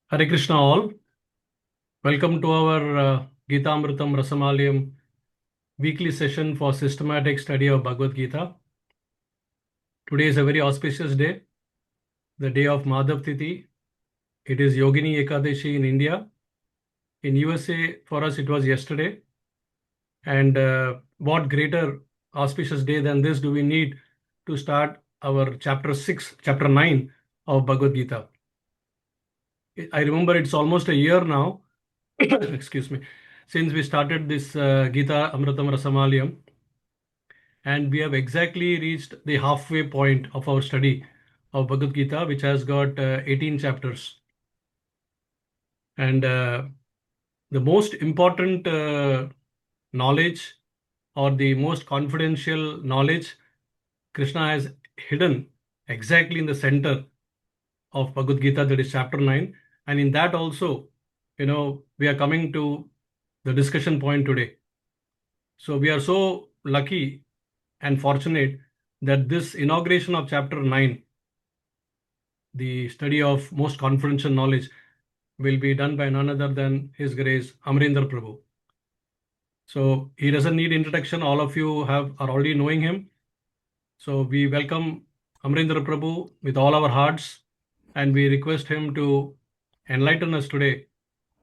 Hare Krishna all. Welcome to our Gita Amritam Rasamalayam weekly session for systematic study of Bhagavad-Gita. Today is a very auspicious day, the day of Madhav Tithi. It is Yogini Ekadashi in India. In USA, for us, it was yesterday. And what greater auspicious day than this do we need to start our chapter 9 of Bhagavad-Gita? I remember it's almost a year now, excuse me, since we started this Gita Amritam Rasamalayam, and we have exactly reached the halfway point of our study of Bhagavad Gita, which has got 18 chapters. And the most important knowledge or the most confidential knowledge Krishna has hidden exactly in the center of Bhagavad Gita, that is chapter 9. And in that also, we are coming to the discussion point today. So we are so lucky and fortunate that this inauguration of chapter 9, the study of most confidential knowledge, will be done by none other than His Grace Amarendra Prabhu. So he doesn't need introduction. All of you are already knowing him. So we welcome Amarendra Prabhu with all our hearts, and we request him to enlighten us today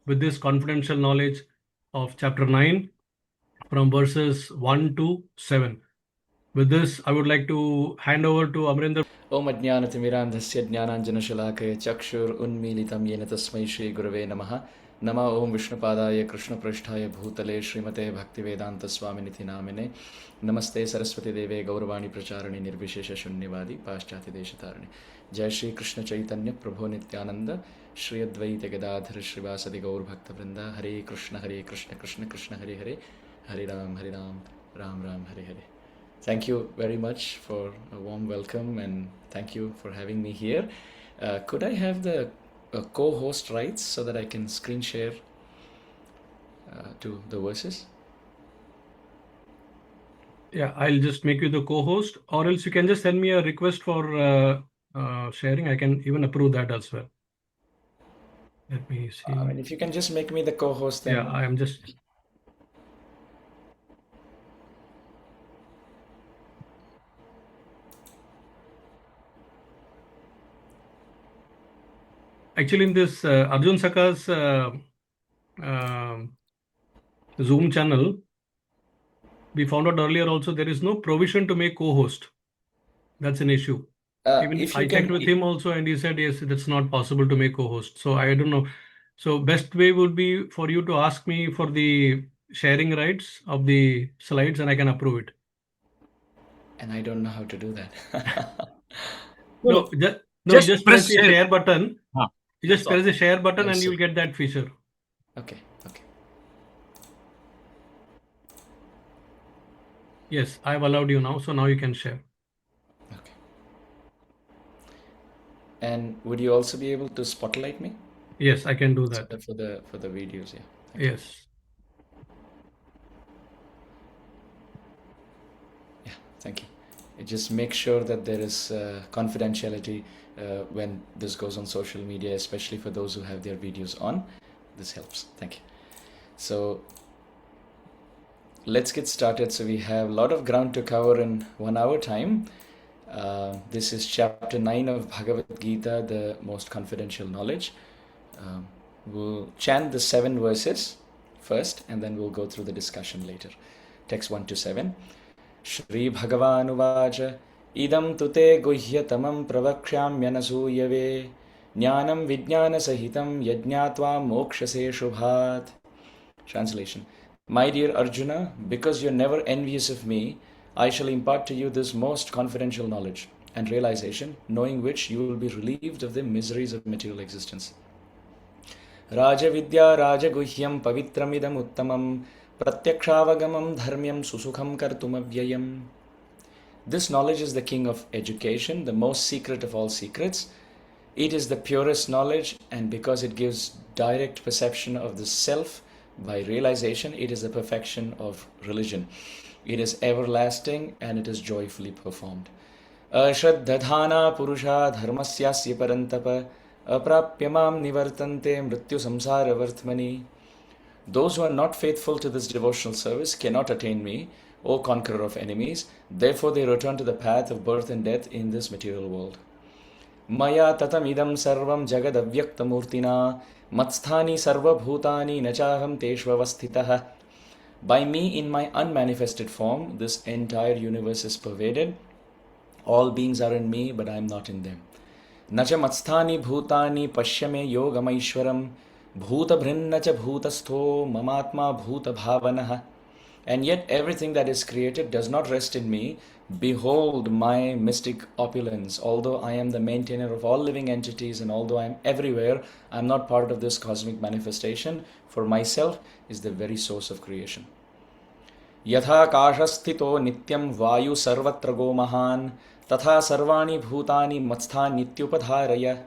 with this confidential knowledge of chapter 9 from verses 1 to 7. With this, I would like to hand over to Amarendra. ओम अज्ञानतिमिरान्धस्य ज्ञानाञ्जनशलाकय चक्षुरुन्मीलितं येन तस्मै श्रीगुरवे नमः। नमः ओं विष्णुपादाय कृष्णपृष्ठाय भूतले श्रीमते भक्तिवेदान्तस्वामिनिति नामिने। नमस्ते सरस्वतीदेवे गौरवाणी प्रचारिणे निर्विशेषशून्यवादी पाश्चात्यदेशतारिणे। जय श्री कृष्ण चैतन्य प्रभो नित्यानंद श्री अद्वैत गदाधर श्रीवासदि गौरभक्तवृंद। हरे कृष्ण कृष्ण कृष्ण हरे हरे, हरे Ram Ram Ram Hare Hare. Thank you very much for a warm welcome, and thank you for having me here. Could I have the co-host rights so that I can screen share to the verses? Yeah, I'll just make you the co-host, or else you can just send me a request for sharing. I can even approve that as well. Let me see. I mean, if you can just make me the co-host, then... Yeah, I am just... Actually, in this Arjun Saka's Zoom channel, we found out earlier also there is no provision to make co-host. That's an issue. Even if I you checked can... with him also, and he said, yes, that's not possible to make co-host. So I don't know. So best way would be for you to ask me for the sharing rights of the slides, and I can approve it. And I don't know how to do that. No, just press the share button. You just press the share button and you'll get that feature. Okay. Yes, I've allowed you now, so now you can share. Okay. And would you also be able to spotlight me? Yes, I can do that. For the videos, yeah. Okay. Yes. Yeah, thank you. Just make sure that there is confidentiality when this goes on social media, especially for those who have their videos on. This helps. Thank you. So let's get started. So we have a lot of ground to cover in 1 hour time. This is chapter 9 of Bhagavad-Gita, the most confidential knowledge. We'll chant the 7 verses first, and then we'll go through the discussion later. Text 1 to 7. Shri Bhagavanuvacha idam tute guhyatamam pravakshямyanasuyave jnanam vijnana sahitam yajñātvā mokshase shubhat. Translation. My dear Arjuna, because you're never envious of me, I shall impart to you this most confidential knowledge and realization, knowing which you will be relieved of the miseries of material existence. Raja Vidya Raja Guhyam Pavitramidam Uttamam Pratyakshaavagamam Dharmyam Susukham Kartumavyayam. This knowledge is the king of education, the most secret of all secrets. It is the purest knowledge, and because it gives direct perception of the self by realization, it is the perfection of religion. It is everlasting and it is joyfully performed. Ashraddhadhana Purusha Dharmasyasya Parantapa aprapya mam nivartante mrityu samsara vartmani. Those who are not faithful to this devotional service cannot attain me, O conqueror of enemies. Therefore they return to the path of birth and death in this material world. Maya tatam idam sarvam jagad avyaktamurtina matsthani sarva bhutani nachaham teshvavasthitah. By me in my unmanifested form, this entire universe is pervaded. All beings are in me, but I am not in them. Nacha matsthani bhutani pashyame yogamaishwaram bhuta bhrinnacha bhutastho mamatma bhuta bhavanah. And yet everything that is created does not rest in me. Behold my mystic opulence. Although I am the maintainer of all living entities and although I am everywhere, I am not part of this cosmic manifestation. For myself is the very source of creation. Yatha kashasthito nityam vayu sarvatra go mahan tatha sarvani bhutani matstha nityupadharaya.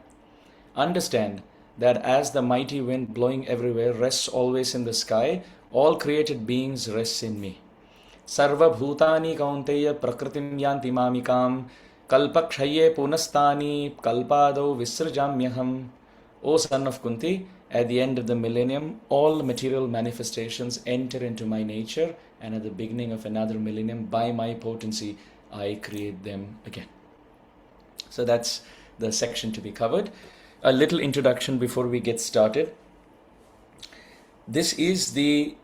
Understand that as the mighty wind blowing everywhere rests always in the sky, all created beings rest in me. Sarva bhutani kaunteya prakritim yanti mamikam kalpakshaye punastani kalpado visrajamyaham. O son of Kunti, at the end of the millennium, all material manifestations enter into my nature, and at the beginning of another millennium, by my potency, I create them again. So that's the section to be covered. A little introduction before we get started. This is the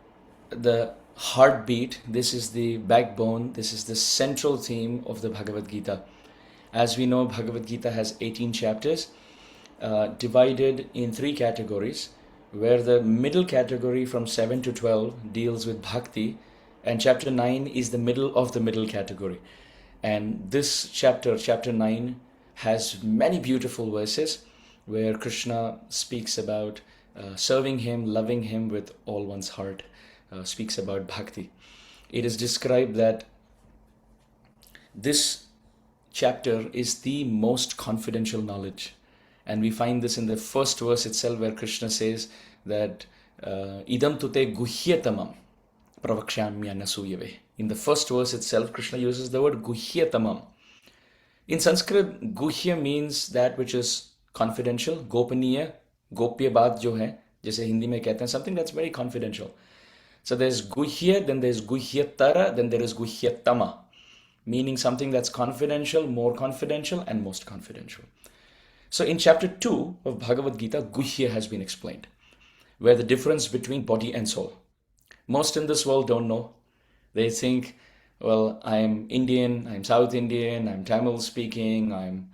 heartbeat, this is the backbone, this is the central theme of the Bhagavad-Gita. As we know, Bhagavad-Gita has 18 chapters divided in 3 categories, where the middle category from 7 to 12 deals with bhakti, and chapter 9 is the middle of the middle category. And this chapter 9, has many beautiful verses where Krishna speaks about serving him, loving him with all one's heart, speaks about bhakti. It is described that this chapter is the most confidential knowledge. And we find this in the first verse itself, where Krishna says that idam tute guhyatamam pravakshamya nasuyave. In the first verse itself, Krishna uses the word guhyatamam. In Sanskrit, guhya means that which is confidential, gopaniya, gopya baat jo hai, jaise Hindi mein kehte hain, something that's very confidential. So there's guhya, then there's guhyatara, then there is guhyatama, meaning something that's confidential, more confidential, and most confidential. So in chapter 2 of Bhagavad Gita, guhya has been explained, where the difference between body and soul. Most in this world don't know. They think, well, I'm Indian, I'm South Indian, I'm Tamil speaking, I'm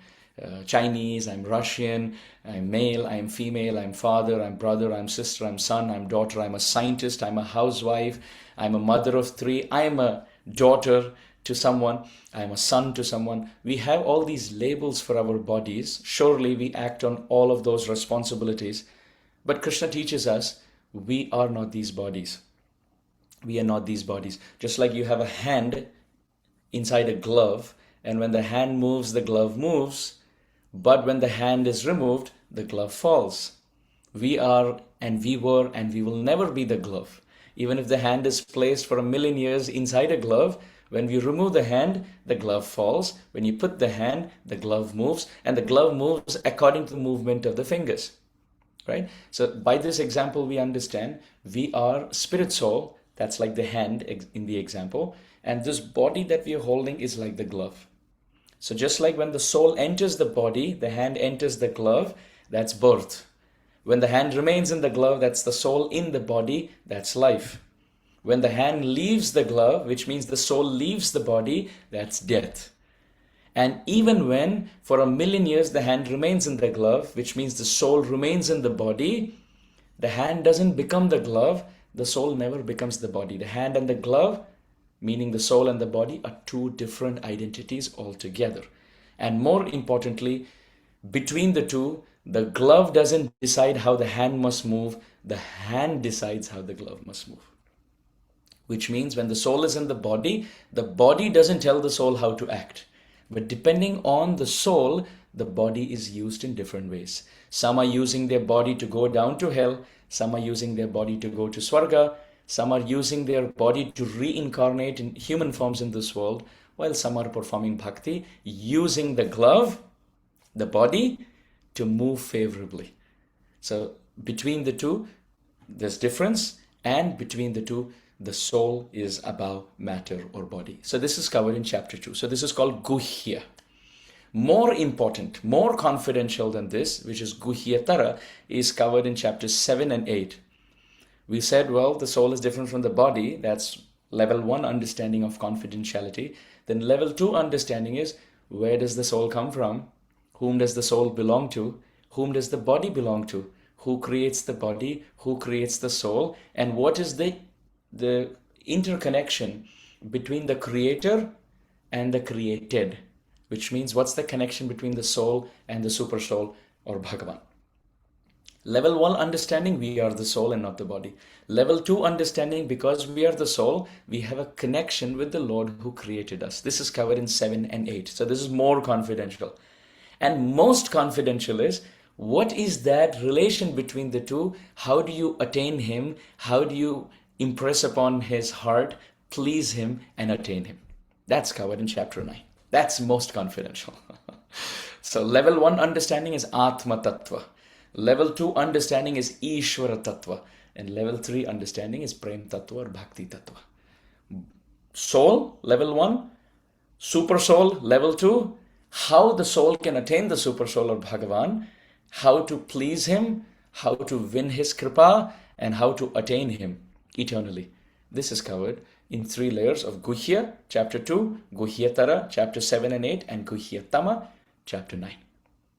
Chinese, I'm Russian, I'm male, I'm female, I'm father, I'm brother, I'm sister, I'm son, I'm daughter, I'm a scientist, I'm a housewife, I'm a mother of 3, I'm a daughter to someone, I'm a son to someone. We have all these labels for our bodies. Surely we act on all of those responsibilities. But Krishna teaches us, we are not these bodies. We are not these bodies. Just like you have a hand inside a glove, and when the hand moves, the glove moves. But when the hand is removed, the glove falls. We are, and we were, and we will never be the glove. Even if the hand is placed for 1,000,000 years inside a glove, when we remove the hand, the glove falls. When you put the hand, the glove moves, and the glove moves according to the movement of the fingers. Right? So by this example, we understand we are spirit soul. That's like the hand in the example. And this body that we are holding is like the glove. So just like when the soul enters the body, the hand enters the glove, that's birth. When the hand remains in the glove, that's the soul in the body, that's life. When the hand leaves the glove, which means the soul leaves the body, that's death. And even when for 1,000,000 years the hand remains in the glove, which means the soul remains in the body, the hand doesn't become the glove, the soul never becomes the body. The hand and the glove, meaning the soul and the body, are 2 different identities altogether. And more importantly, between the 2, the glove doesn't decide how the hand must move, the hand decides how the glove must move. Which means when the soul is in the body doesn't tell the soul how to act. But depending on the soul, the body is used in different ways. Some are using their body to go down to hell, some are using their body to go to Swarga, some are using their body to reincarnate in human forms in this world, while some are performing bhakti, using the glove, the body, to move favorably. So between the two, there's difference, and between the two, the soul is above matter or body. So this is covered in chapter 2. So this is called Guhya. More important, more confidential than this, which is Guhyatara, is covered in chapters 7 and 8. We said, well, the soul is different from the body. That's level 1 understanding of confidentiality. Then level 2 understanding is, where does the soul come from? Whom does the soul belong to? Whom does the body belong to? Who creates the body? Who creates the soul? And what is the interconnection between the creator and the created? Which means, what's the connection between the soul and the super soul or Bhagavan? Level 1 understanding, we are the soul and not the body. Level 2 understanding, because we are the soul, we have a connection with the Lord who created us. This is covered in 7 and 8. So this is more confidential. And most confidential is, what is that relation between the two? How do you attain Him? How do you impress upon His heart, please Him, and attain Him? That's covered in chapter 9. That's most confidential. So level 1 understanding is Atma Tattva. Level 2 understanding is Ishvara Tattva. And level 3 understanding is Prem Tattva or Bhakti Tattva. Soul, level 1. Super soul, level 2. How the soul can attain the super soul or Bhagavan. How to please Him. How to win His Kripa. And how to attain Him eternally. This is covered in 3 layers of Guhya, chapter 2, Guhyatara, chapter 7 and 8, and Guhyatama, chapter 9.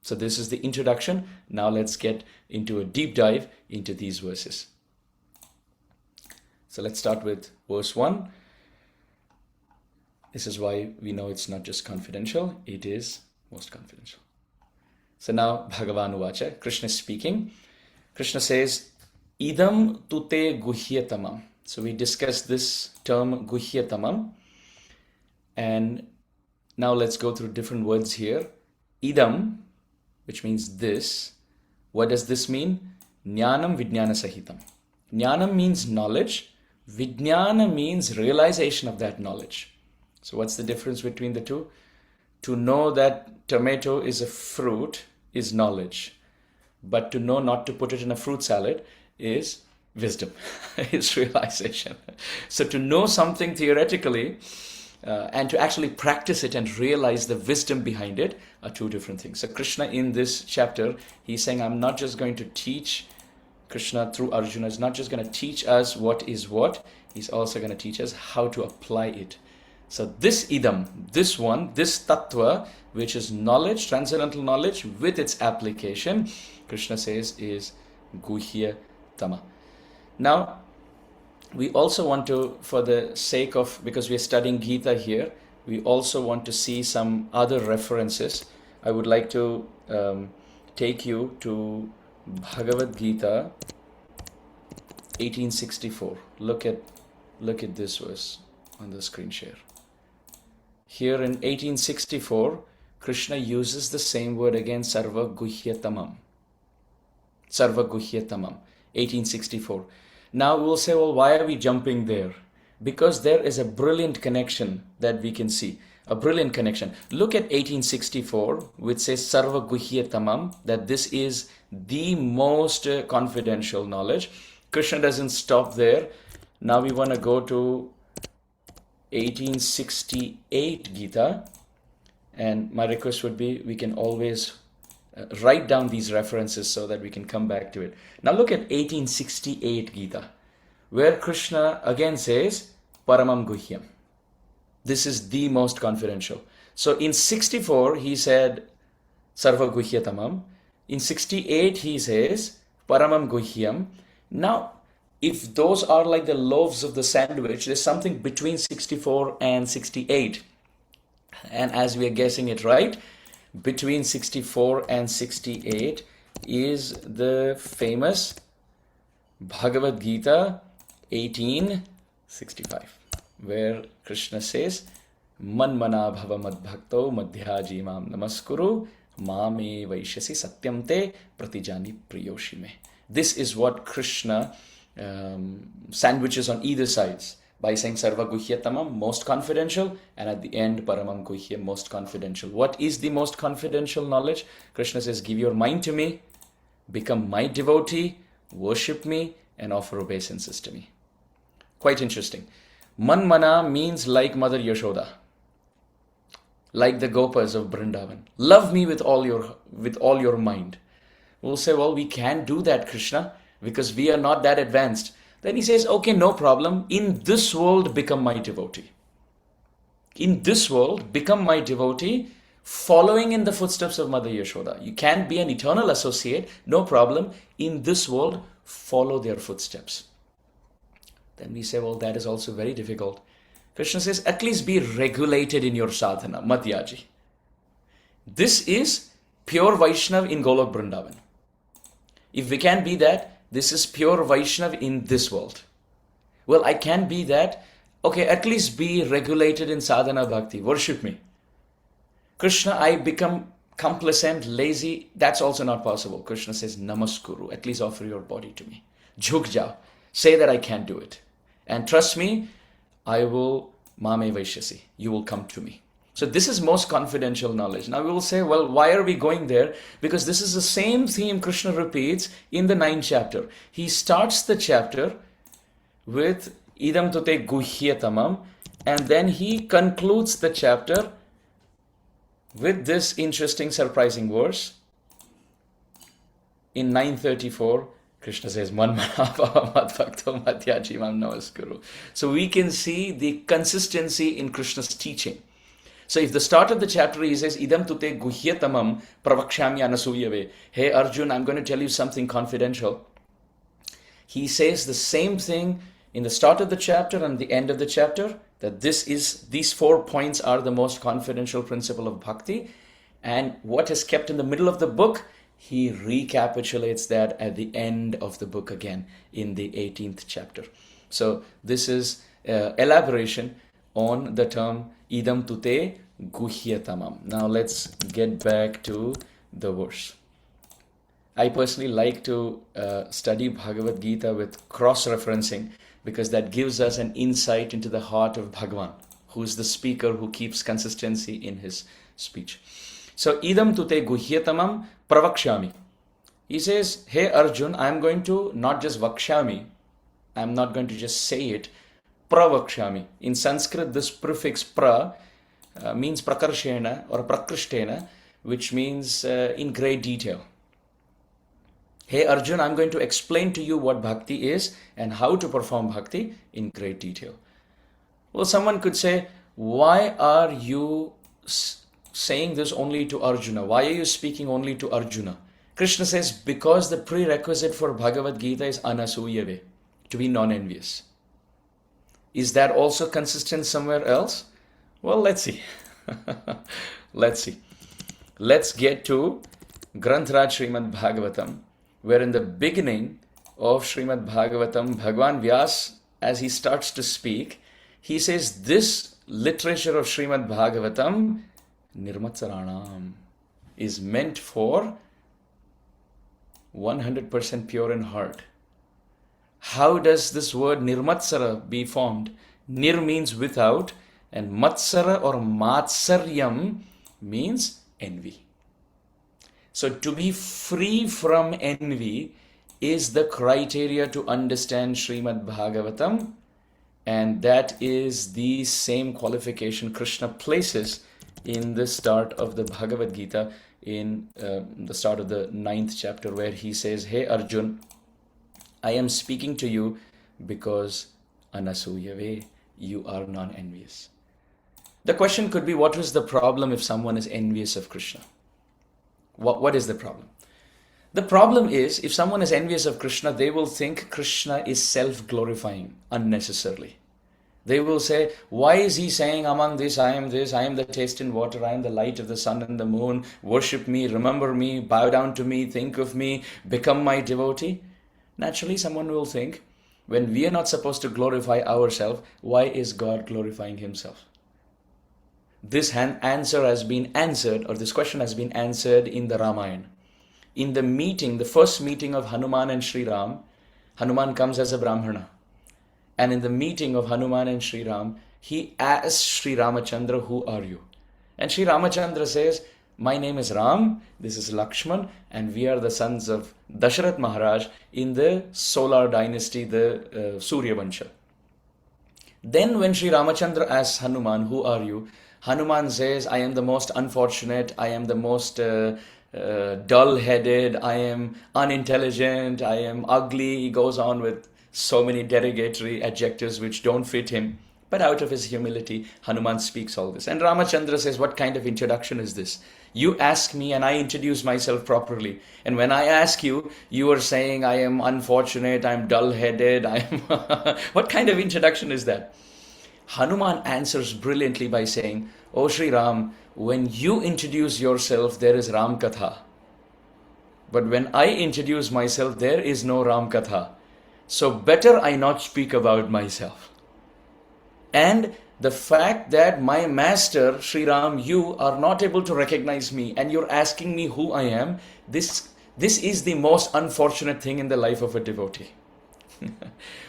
So this is the introduction. Now let's get into a deep dive into these verses. So let's start with verse 1. This is why we know it's not just confidential, it is most confidential. So now Bhagavan Uvacha, Krishna is speaking. Krishna says, Idam tute guhyatamam. So we discussed this term guhyatamam. And now let's go through different words here. Idam, which means this. What does this mean? Jnanam vijnana sahitam. Jnanam means knowledge. Vijnana means realization of that knowledge. So what's the difference between the two? To know that tomato is a fruit is knowledge. But to know not to put it in a fruit salad is wisdom, is realization. So to know something theoretically and to actually practice it and realize the wisdom behind it are two different things. So Krishna in this chapter, he's saying, I'm not just going to teach, Krishna through Arjuna is not just going to teach us what is what, he's also going to teach us how to apply it. So this idam, this one, this tattva, which is knowledge, transcendental knowledge with its application, Krishna says is guhya tama. Now, we also want to, for the sake of, because we are studying Gita here, we also want to see some other references. I would like to take you to Bhagavad-Gita 1864. Look at this verse on the screen share. Here in 1864, Krishna uses the same word again, Sarva Guhyatamam. Sarva Guhyatamam, 1864. Now we'll say, well, why are we jumping there? Because there is a brilliant connection that we can see. A brilliant connection. Look at 1864, which says Sarva Guhyatamam, that this is the most confidential knowledge. Krishna doesn't stop there. Now we want to go to 1868 Gita. And my request would be, we can always write down these references so that we can come back to it. Now look at 1868 Gita, where Krishna again says, Paramam Guhyam. This is the most confidential. So in 64, he said, Sarva Guhyatamam. In 68, he says, Paramam Guhyam. Now, if those are like the loaves of the sandwich, there's something between 64 and 68. And as we are guessing it right, between 64 and 68 is the famous Bhagavad-Gita 1865, where Krishna says, Manmana bhava madbhakto madhyaji mam namaskuru mame vaishyasi satyam te pratijani priyoshime. This is what Krishna sandwiches on either sides. by saying Sarva Guhyatamam, most confidential, and at the end Paramam Guhyam, most confidential. What is the most confidential knowledge? Krishna says, give your mind to me, become my devotee, worship me, and offer obeisances to me. Quite interesting. Manmana means like Mother Yashoda, like the Gopas of Vrindavan. Love me with all your mind. We'll say, well, we can't do that, Krishna, because we are not that advanced. Then he says, okay, no problem. In this world, become my devotee. In this world, become my devotee, following in the footsteps of Mother Yashoda. You can't be an eternal associate, no problem. In this world, follow their footsteps. Then we say, well, that is also very difficult. Krishna says, at least be regulated in your sadhana, Madhyaji. This is pure Vaishnav in Golok Vrindavan. If we can't be that, this is pure Vaishnav in this world. Well, I can't be that. Okay, at least be regulated in sadhana bhakti. Worship me. Krishna, I become complacent, lazy. That's also not possible. Krishna says, Namaskuru. At least offer your body to me. Jhuk jao. Say that I can't do it. And trust me, I will, Mame Vaishyasi. You will come to me. So this is most confidential knowledge. Now we will say, well, why are we going there? Because this is the same theme Krishna repeats in the 9th chapter. He starts the chapter with Idam Tute Guhyatamam, and then he concludes the chapter with this interesting, surprising verse. In 934, Krishna says, So we can see the consistency in Krishna's teaching. So if the start of the chapter he says, Idam tute guhyatamam pravakshami anasuyave. Hey Arjun, I'm going to tell you something confidential. He says the same thing in the start of the chapter and the end of the chapter, that these 4 points are the most confidential principle of bhakti. And what is kept in the middle of the book, he recapitulates that at the end of the book again in the 18th chapter. So this is elaboration on the term Idam tute guhyatamam. Now let's get back to the verse. I personally like to study Bhagavad-Gita with cross-referencing, because that gives us an insight into the heart of Bhagavan, who is the speaker who keeps consistency in his speech. So Idam tute guhyatamam pravakshami. He says, hey Arjun, I am going to not just vakshami, I am not going to just say it, pravakshami. In Sanskrit, this prefix pra means prakarshena or prakrishtena, which means in great detail. Hey Arjun, I'm going to explain to you what bhakti is and how to perform bhakti in great detail. Well, someone could say, why are you saying this only to Arjuna? Why are you speaking only to Arjuna? Krishna says, because the prerequisite for Bhagavad-Gita is anasuyave, to be non-envious. Is that also consistent somewhere else? Well, let's see. Let's see. Let's get to Granth-Raj Srimad Bhagavatam, where in the beginning of Srimad Bhagavatam, Bhagwan Vyas, as he starts to speak, he says this literature of Srimad Bhagavatam, Nirmatsaranam, is meant for 100% pure in heart. How does this word Nirmatsara be formed? Nir means without, and Matsara or Matsaryam means envy. So to be free from envy is the criteria to understand Srimad Bhagavatam, and that is the same qualification Krishna places in the start of the Bhagavad Gita, in the start of the 9th chapter, where he says, hey Arjun, I am speaking to you because anasuyave, you are non-envious. The question could be, what is the problem if someone is envious of Krishna? What is the problem? The problem is, if someone is envious of Krishna, they will think Krishna is self-glorifying unnecessarily. They will say, why is he saying among this, I am the taste in water, I am the light of the sun and the moon, worship me, remember me, bow down to me, think of me, become my devotee? Naturally, someone will think, when we are not supposed to glorify ourselves, why is God glorifying himself? This answer has been answered, or this question has been answered in the Ramayana. In the meeting, the first meeting of Hanuman and Sri Ram, Hanuman comes as a Brahmana. And in the meeting of Hanuman and Sri Ram, he asked Sri Ramachandra, who are you? And Sri Ramachandra says, my name is Ram, this is Lakshman, and we are the sons of Dasharath Maharaj in the solar dynasty, the Surya Vansha. Then when Sri Ramachandra asks Hanuman, who are you? Hanuman says, I am the most unfortunate, I am the most dull-headed, I am unintelligent, I am ugly. He goes on with so many derogatory adjectives which don't fit him. But out of his humility, Hanuman speaks all this. And Ramachandra says, what kind of introduction is this? You ask me and I introduce myself properly. And when I ask you, you are saying I am unfortunate, I am dull-headed, I am... What kind of introduction is that? Hanuman answers brilliantly by saying, Oh Sri Ram, when you introduce yourself, there is Ram Katha. But when I introduce myself, there is no Ram Katha. So better I not speak about myself. And the fact that my master, Sri Ram, you are not able to recognize me and you're asking me who I am, this is the most unfortunate thing in the life of a devotee.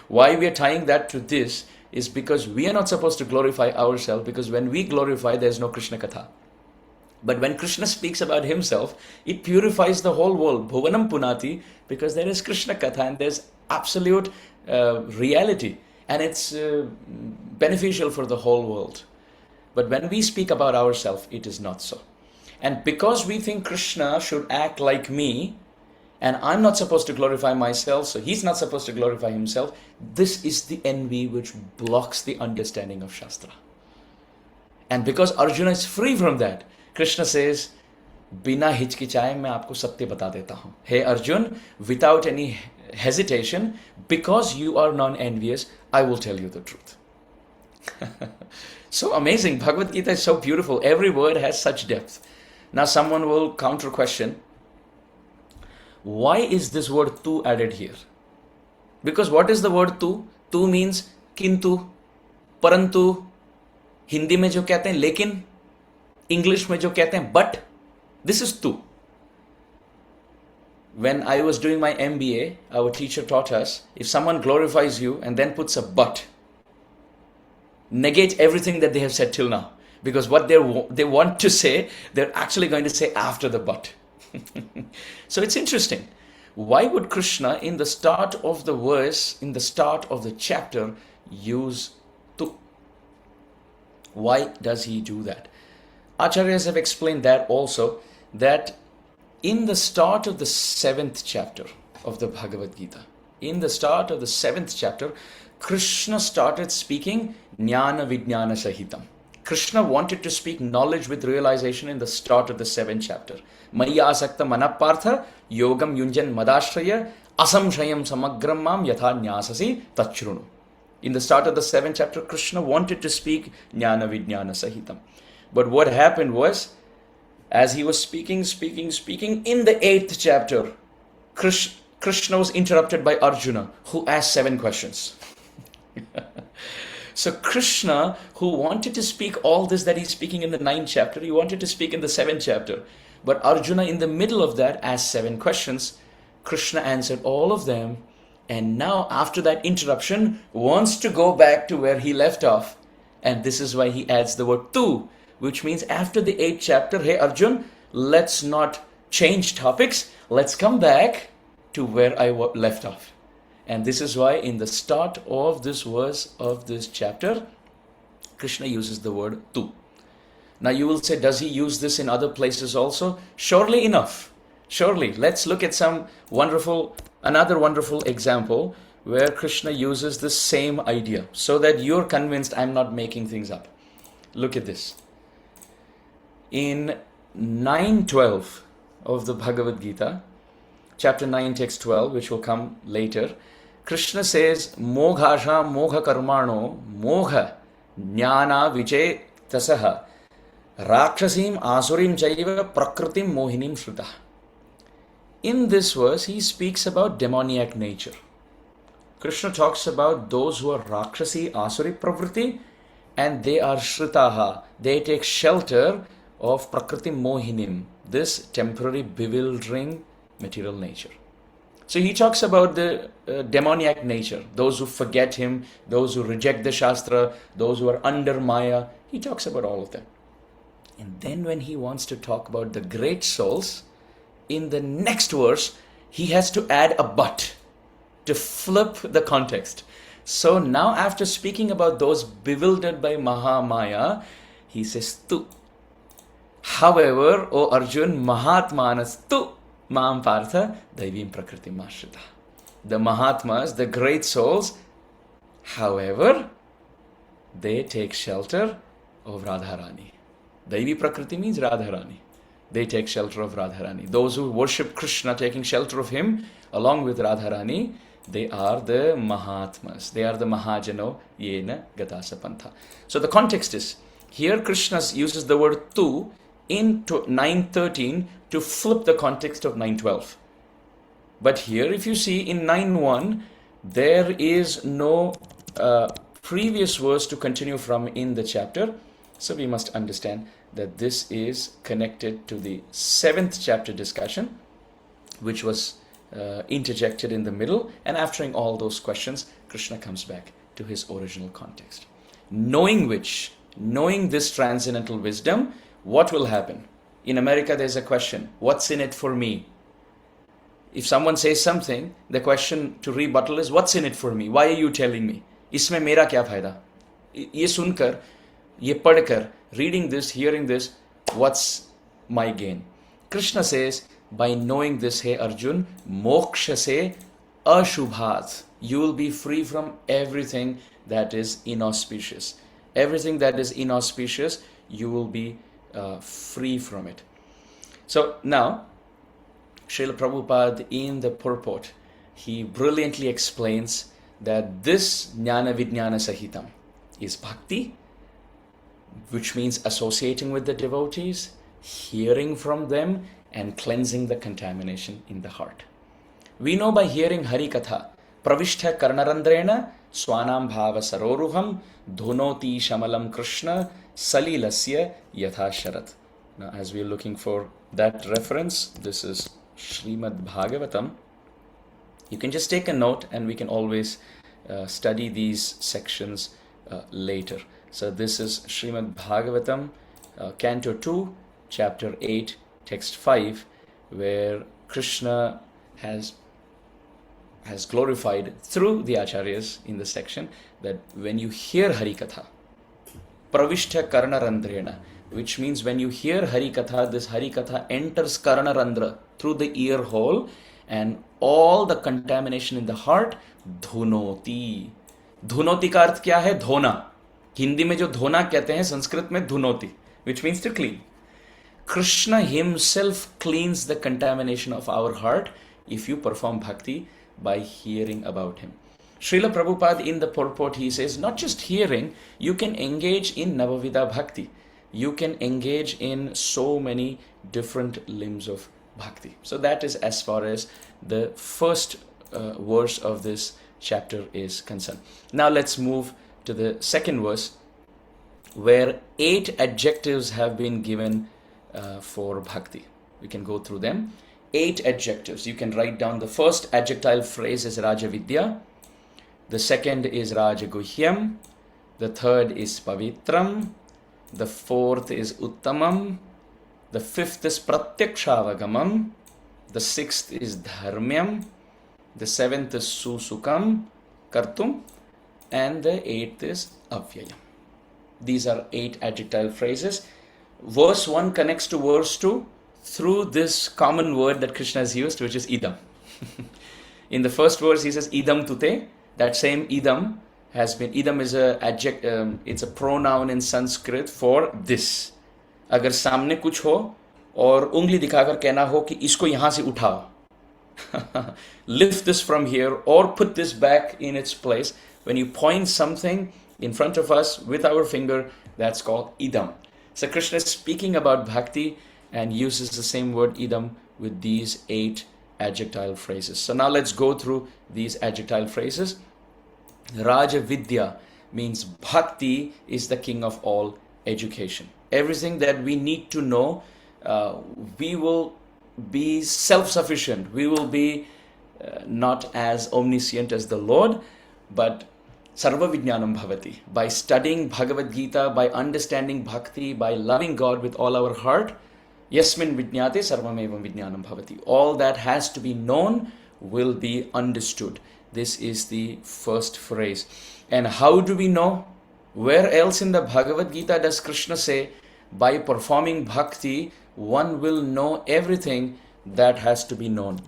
Why we are tying that to this is because we are not supposed to glorify ourselves, because when we glorify, there's no Krishna Katha. But when Krishna speaks about himself, it purifies the whole world. Bhuvanam Punati, because there is Krishna Katha and there's absolute reality. And it's beneficial for the whole world. But when we speak about ourselves, it is not so. And because we think Krishna should act like me, and I'm not supposed to glorify myself, so he's not supposed to glorify himself, this is the envy which blocks the understanding of Shastra. And because Arjuna is free from that, Krishna says, Bina hichkichaye main aapko satya bata deta hu. Hey Arjun, without any hesitation, because you are non-envious, I will tell you the truth. So amazing. Bhagavad-Gita is so beautiful. Every word has such depth. Now someone will counter question, why is this word tu added here? Because what is the word tu? Tu means kintu, parantu, Hindi में जो कहते हैं लेकिन, English में जो कहते हैं but. This is tu. When I was doing my MBA, our teacher taught us, if someone glorifies you and then puts a but, negate everything that they have said till now. Because what they want to say, they're actually going to say after the but. So it's interesting. Why would Krishna, in the start of the verse, in the start of the chapter, use tu? Why does he do that? Acharyas have explained that also, that in the start of the 7th chapter of the Bhagavad-Gita, in the start of the 7th chapter, Krishna started speaking Jnana Vijnana Sahitam. Krishna wanted to speak knowledge with realization in the start of the 7th chapter. Maya asakta manapartha yogam yunjan madashraya asamshayam samagram mam yatha nyasasi tachrunu. In the start of the 7th chapter, Krishna wanted to speak Jnana Vijnana Sahitam. But what happened was, as he was speaking, in the 8th chapter, Krishna was interrupted by Arjuna, who asked 7 questions. So Krishna, who wanted to speak all this that he's speaking in the 9th chapter, he wanted to speak in the 7th chapter. But Arjuna, in the middle of that, asked 7 questions. Krishna answered all of them. And now, after that interruption, wants to go back to where he left off. And this is why he adds the word tu, which means after the 8th chapter, hey Arjun, let's not change topics. Let's come back to where I left off. And this is why in the start of this verse of this chapter, Krishna uses the word tu. Now you will say, does he use this in other places also? Surely enough. Surely. Let's look at another wonderful example where Krishna uses the same idea so that you're convinced I'm not making things up. Look at this. In 9:12 of the Bhagavad-Gita, chapter 9, text 12, which will come later, Krishna says, Moghasha mogha karmano mogha jnana vijay tasaha rakshasim asurim chaiva prakritim mohinim shruta. In this verse, he speaks about demoniac nature. Krishna talks about those who are rakshasi asuri pravriti and they are shritaha. They take shelter of prakriti mohinim, this temporary bewildering material nature. So he talks about the demoniac nature, those who forget him, those who reject the Shastra, those who are under Maya. He talks about all of them. And then when he wants to talk about the great souls, in the next verse, he has to add a but to flip the context. So now after speaking about those bewildered by Mahamaya, he says, Tu. However, O Arjun, Mahatmanas tu Mam Partha Daivim Prakriti Mashrita. The Mahatmas, the great souls, however, they take shelter of Radharani. Daivi Prakriti means Radharani. They take shelter of Radharani. Those who worship Krishna taking shelter of him along with Radharani, they are the Mahatmas. They are the Mahajano Yena Gatasa Pantha. So the context is, here Krishna uses the word tu in 9.13 to flip the context of 9.12. But here if you see in 9.1, there is no previous verse to continue from in the chapter. So we must understand that this is connected to the 7th chapter discussion, which was interjected in the middle. And after all those questions, Krishna comes back to his original context. Knowing this transcendental wisdom, what will happen? In America, there's a question, what's in it for me? If someone says something, the question to rebuttal is, what's in it for me? Why are you telling me? Isme mera kya fayda? Ye sunkar, ye padkar, reading this, hearing this, what's my gain? Krishna says, by knowing this, hey Arjun, moksha se ashubhat, you will be free from everything that is inauspicious. Everything that is inauspicious, you will be free from it. So now, Srila Prabhupada in the purport, he brilliantly explains that this Jnana Vijnana Sahitam is bhakti, which means associating with the devotees, hearing from them, and cleansing the contamination in the heart. We know by hearing Hari Katha, Pravishtha Karnarandrena, Swanam Bhava Saroruham, Dhunoti Shamalam Krishna, Salilasya Yatha Sharat. Now, as we are looking for that reference, this is Srimad Bhagavatam. You can just take a note and we can always study these sections later. So this is Srimad Bhagavatam, Canto 2, Chapter 8, Text 5, where Krishna has glorified through the Acharyas in the section that when you hear Hari Katha, Pravishtha Karnarandrena, which means when you hear Hari Katha, this Hari Katha enters Karnarandra through the ear hole, and all the contamination in the heart, dhunoti. Dhunoti का अर्थ क्या है? धोना. हिंदी में जो धोना कहते हैं, संस्कृत में धुनोति, which means to clean. Krishna himself cleans the contamination of our heart if you perform bhakti by hearing about him. Srila Prabhupada in the purport, he says, not just hearing, you can engage in Navavida Bhakti. You can engage in so many different limbs of bhakti. So that is as far as the first verse of this chapter is concerned. Now let's move to the second verse, where 8 adjectives have been given for bhakti. We can go through them. 8 adjectives. You can write down the first adjective phrase is Rajavidya. The second is Rajaguhyam. The third is Pavitram. The fourth is Uttamam. The fifth is Pratyakshaavagamam. The sixth is Dharmyam. The seventh is Susukam, Kartum. And the eighth is Avyayam. These are 8 adjective phrases. Verse 1 connects to verse 2 through this common word that Krishna has used, which is idam. In the first verse, he says idam tute. That same idam has been, idam is a adjective, it's a pronoun in Sanskrit for this. अगर सामने कुछ हो और उंगली दिखाकर कहना हो कि इसको यहाँ से उठाओ, lift this from here or put this back in its place. When you point something in front of us with our finger, that's called idam. So Krishna is speaking about bhakti and uses the same word idam with these 8 adjective phrases. So now let's go through these adjective phrases. Raja Vidya means bhakti is the king of all education. Everything that we need to know, we will be self-sufficient. We will be not as omniscient as the Lord, but Sarva Vijnanam Bhavati. By studying Bhagavad-Gita, by understanding Bhakti, by loving God with all our heart, Yasmin Vijnate Sarvamevam Vijnanam Bhavati. All that has to be known will be understood. This is the first phrase. And how do we know? Where else in the Bhagavad-Gita does Krishna say, by performing bhakti, one will know everything that has to be known?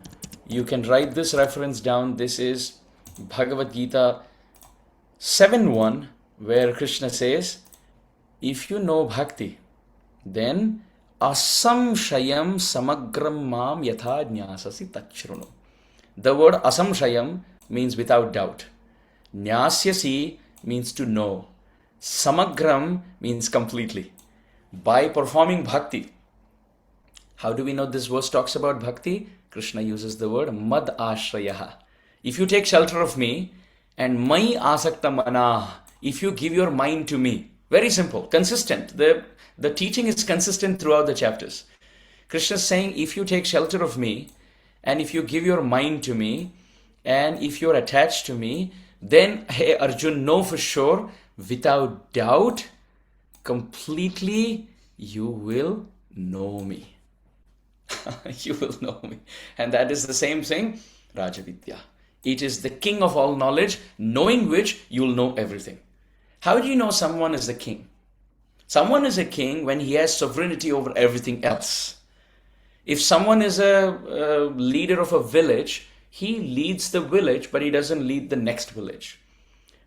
You can write this reference down. This is Bhagavad-Gita 7.1, where Krishna says, if you know bhakti, then asamshayam samagram mam yatha jnasasi tachrunu. The word asamshayam means without doubt. Jnasyasi means to know. Samagram means completely. By performing bhakti. How do we know this verse talks about bhakti? Krishna uses the word mad ashrayaha. If you take shelter of me, and mai asakta mana, if you give your mind to me. Very simple, consistent. The teaching is consistent throughout the chapters. Krishna is saying, if you take shelter of me, and if you give your mind to me, and if you're attached to me, then, hey Arjun, know for sure, without doubt, completely, you will know me. You will know me. And that is the same thing, Rajavidya. It is the king of all knowledge, knowing which you'll know everything. How do you know someone is a king? Someone is a king when he has sovereignty over everything else. If someone is a leader of a village, he leads the village, but he doesn't lead the next village.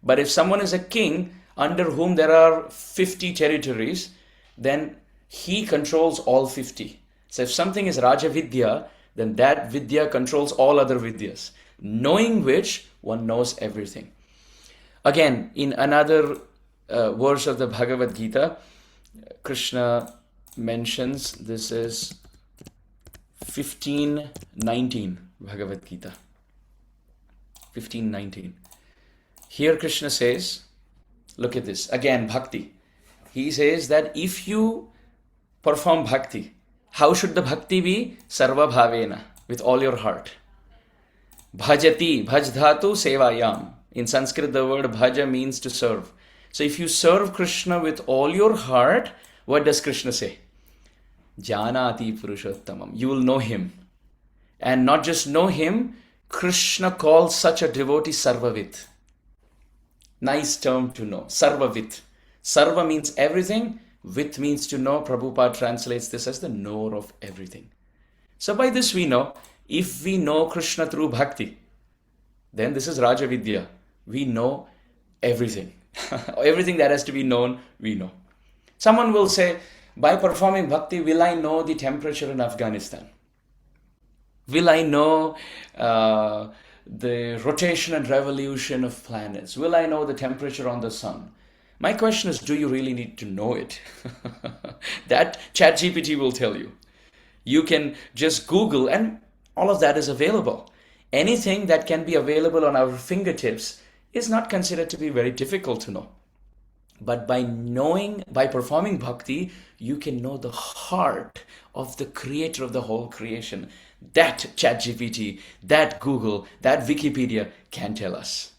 But if someone is a king under whom there are 50 territories, then he controls all 50. So if something is Raja Vidya, then that Vidya controls all other Vidyas, knowing which one knows everything. Again, in another verse of the Bhagavad-Gita, Krishna mentions, this is 15:19, Bhagavad-Gita, 15:19. Here Krishna says, look at this, again bhakti. He says that if you perform bhakti, how should the bhakti be? Sarva bhavena, with all your heart. Bhajati, bhajdhatu sevayam. In Sanskrit, the word bhaja means to serve. So if you serve Krishna with all your heart, what does Krishna say? Janati purushottamam. You will know him. And not just know him, Krishna calls such a devotee sarvavit. Nice term to know. Sarvavit. Sarva means everything. Vit means to know. Prabhupada translates this as the knower of everything. So by this we know, if we know Krishna through bhakti, then this is Raja Vidya. We know everything. Everything that has to be known, we know. Someone will say, by performing bhakti, will I know the temperature in Afghanistan? Will I know the rotation and revolution of planets? Will I know the temperature on the sun? My question is, do you really need to know it? That ChatGPT will tell you. You can just Google and all of that is available. Anything that can be available on our fingertips is not considered to be very difficult to know. But by performing bhakti, you can know the heart of the creator of the whole creation. That ChatGPT, that Google, that Wikipedia can tell us.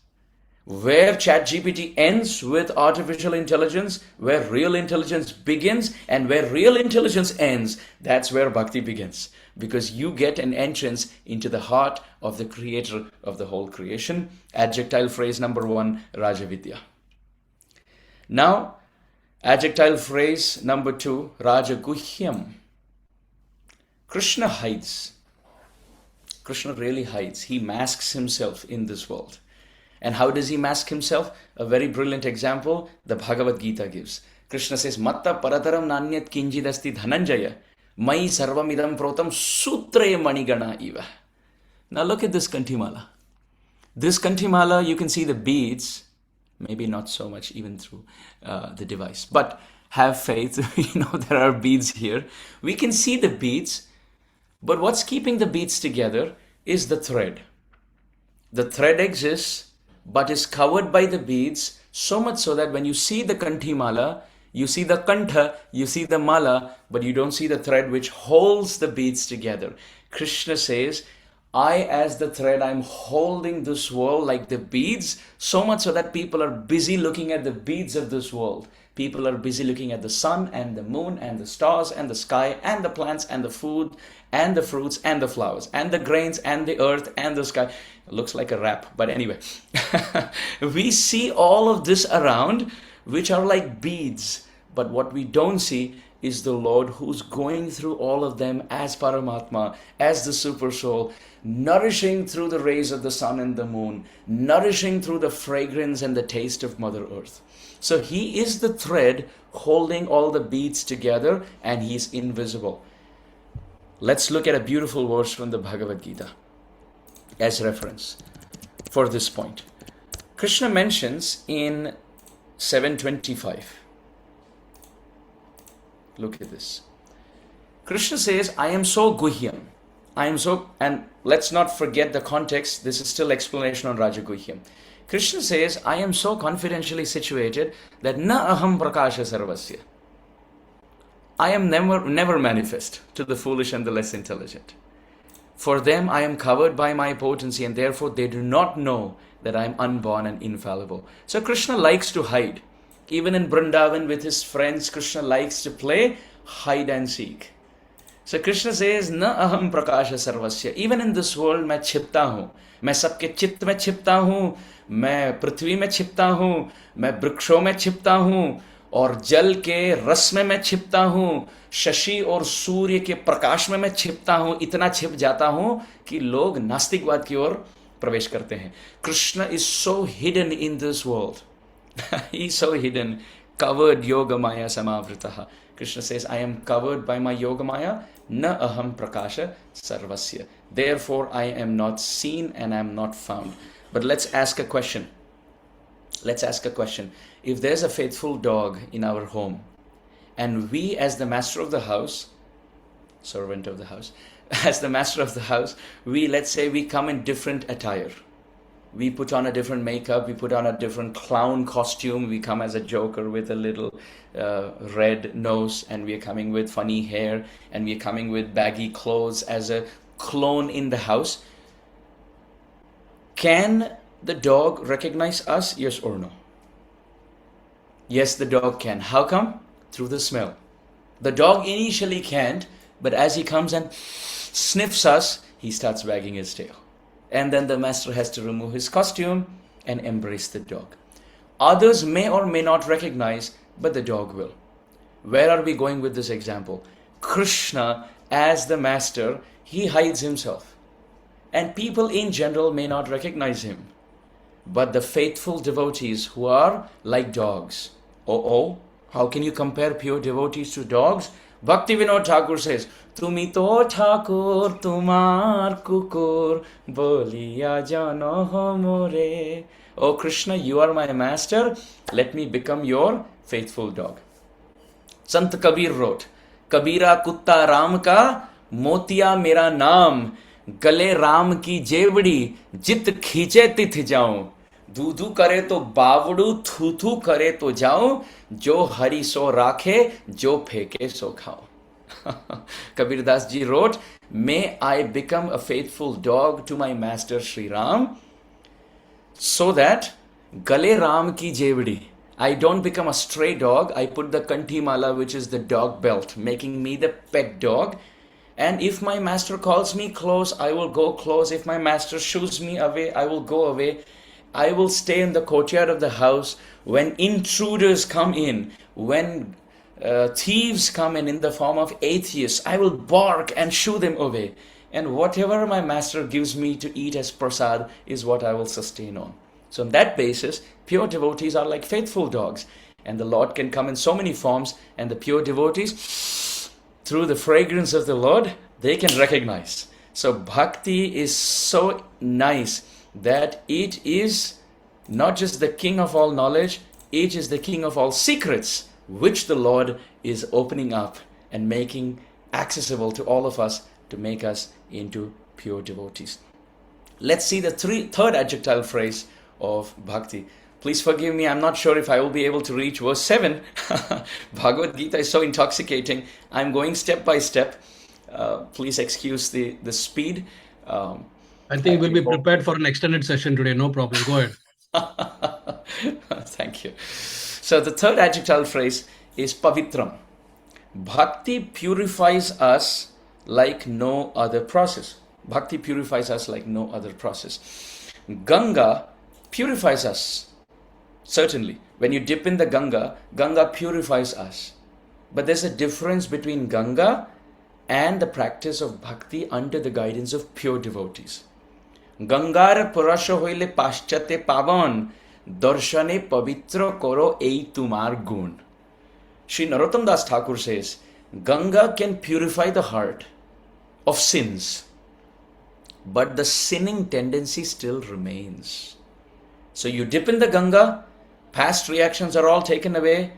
Where ChatGPT ends with artificial intelligence, where real intelligence begins, and where real intelligence ends, that's where bhakti begins. Because you get an entrance into the heart of the creator of the whole creation. Adjectile phrase number 1, Rajavidya. Now, adjectile phrase number 2, Rajaguhyam. Krishna hides. Krishna really hides. He masks himself in this world. And how does he mask himself? A very brilliant example the Bhagavad-Gita gives. Krishna says, Matta parataram nanyat kinjidasti dhananjaya, mai sarvamidam protam sutre manigana iva. Now look at this Kanthimala. This Kanthimala, you can see the beads, maybe not so much even through the device, but have faith, there are beads here. We can see the beads, but what's keeping the beads together is the thread. The thread exists, but is covered by the beads, so much so that when you see the Kanthimala, you see the Kantha, you see the Mala, but you don't see the thread which holds the beads together. Krishna says, I, as the thread, I'm holding this world like the beads, so much so that people are busy looking at the beads of this world. People are busy looking at the sun and the moon and the stars and the sky and the plants and the food and the fruits and the flowers and the grains and the earth and the sky. It looks like a rap, but anyway. We see all of this around, which are like beads, but what we don't see is the Lord who's going through all of them as Paramatma, as the Super Soul, nourishing through the rays of the sun and the moon, nourishing through the fragrance and the taste of Mother Earth. So He is the thread holding all the beads together, and He's invisible. Let's look at a beautiful verse from the Bhagavad-Gita as reference for this point. Krishna mentions in 725. Look at this. Krishna says, I am so guhyam. I am so, and let's not forget the context. This is still explanation on Rajaguhyam. Krishna says, I am so confidentially situated that na aham prakasha sarvasya. I am never manifest to the foolish and the less intelligent. For them I am covered by my potency, and therefore they do not know that I am unborn and infallible. So Krishna likes to hide. Even in Vrindavan with his friends, Krishna likes to play hide and seek. So Krishna says, na aham prakasha sarvasya. Even in this world, मैं छिपता हूँ. मैं सबके चित्त में छिपता हूँ. मैं पृथ्वी में छिपता हूँ. मैं वृक्षों में छिपता हूँ. और जल के रस में मैं छिपता हूँ. शशि और सूर्य के प्रकाश में मैं छिपता हूँ. इतना छिप जाता हूँ कि लोग नास्तिकवाद की ओर प्रवेश करते हैं. Krishna is so hidden in this world. He is so hidden, covered yogamaya samavritaha. Krishna says, I am covered by my yogamaya, na aham prakasha sarvasya. Therefore, I am not seen and I am not found. But let's ask a question. Let's ask a question. If there's a faithful dog in our home, and we as the master of the house, servant of the house, as the master of the house, let's say we come in different attire. We put on a different makeup, we put on a different clown costume, we come as a joker with a little red nose, and we are coming with funny hair, and we are coming with baggy clothes as a clone in the house. Can the dog recognize us, yes or no? Yes, the dog can. How come? Through the smell. The dog initially can't, but as he comes and sniffs us, he starts wagging his tail. And then the master has to remove his costume and embrace the dog. Others may or may not recognize, but the dog will. Where are we going with this example? Krishna, as the master, he hides himself. And people in general may not recognize him. But the faithful devotees who are like dogs. How can you compare pure devotees to dogs? Bhakti Vinod Thakur says, Tumi to Thakur, tumar kukur, boliya jano ho more. Oh Krishna, you are my master. Let me become your faithful dog. Sant Kabir wrote, Kabira kutta Ram ka, motiya mera naam, gale Ram ki jevdi, jit khiche tith jaun. दूधू करे तो बावड़ू, थू करे तो जाऊं, जो हरि सो राखे, जो फेंके सो खाओ. Kabir Das ji wrote, may I become a faithful dog to my master Sri Ram, so that gale Ram ki jevdi, I don't become a stray dog. I put the kanthi mala, which is the dog belt, making me the pet dog. And if my master calls me close, I will go close. If my master shoos me away, I will go away. I will stay in the courtyard of the house. When intruders come in, when thieves come in the form of atheists, I will bark and shoo them away. And whatever my master gives me to eat as prasad is what I will sustain on. So on that basis, pure devotees are like faithful dogs. And the Lord can come in so many forms, and the pure devotees, through the fragrance of the Lord, they can recognize. So bhakti is so nice that it is not just the king of all knowledge, it is the king of all secrets, which the Lord is opening up and making accessible to all of us to make us into pure devotees. Let's see the third adjective phrase of bhakti. Please forgive me, I'm not sure if I will be able to reach verse 7. Bhagavad-Gita is so intoxicating. I'm going step by step. Please excuse the speed. I think we'll be prepared for an extended session today. No problem. Go ahead. Thank you. So the third adjectival phrase is pavitram. Bhakti purifies us like no other process. Bhakti purifies us like no other process. Ganga purifies us. Certainly, when you dip in the Ganga, Ganga purifies us. But there's a difference between Ganga and the practice of bhakti under the guidance of pure devotees. Gangar purasho hoile paschate pavan, darshane pavitra koro ei tumar gun. Sri Narottam Das Thakur says, Ganga can purify the heart of sins, but the sinning tendency still remains. So you dip in the Ganga, past reactions are all taken away,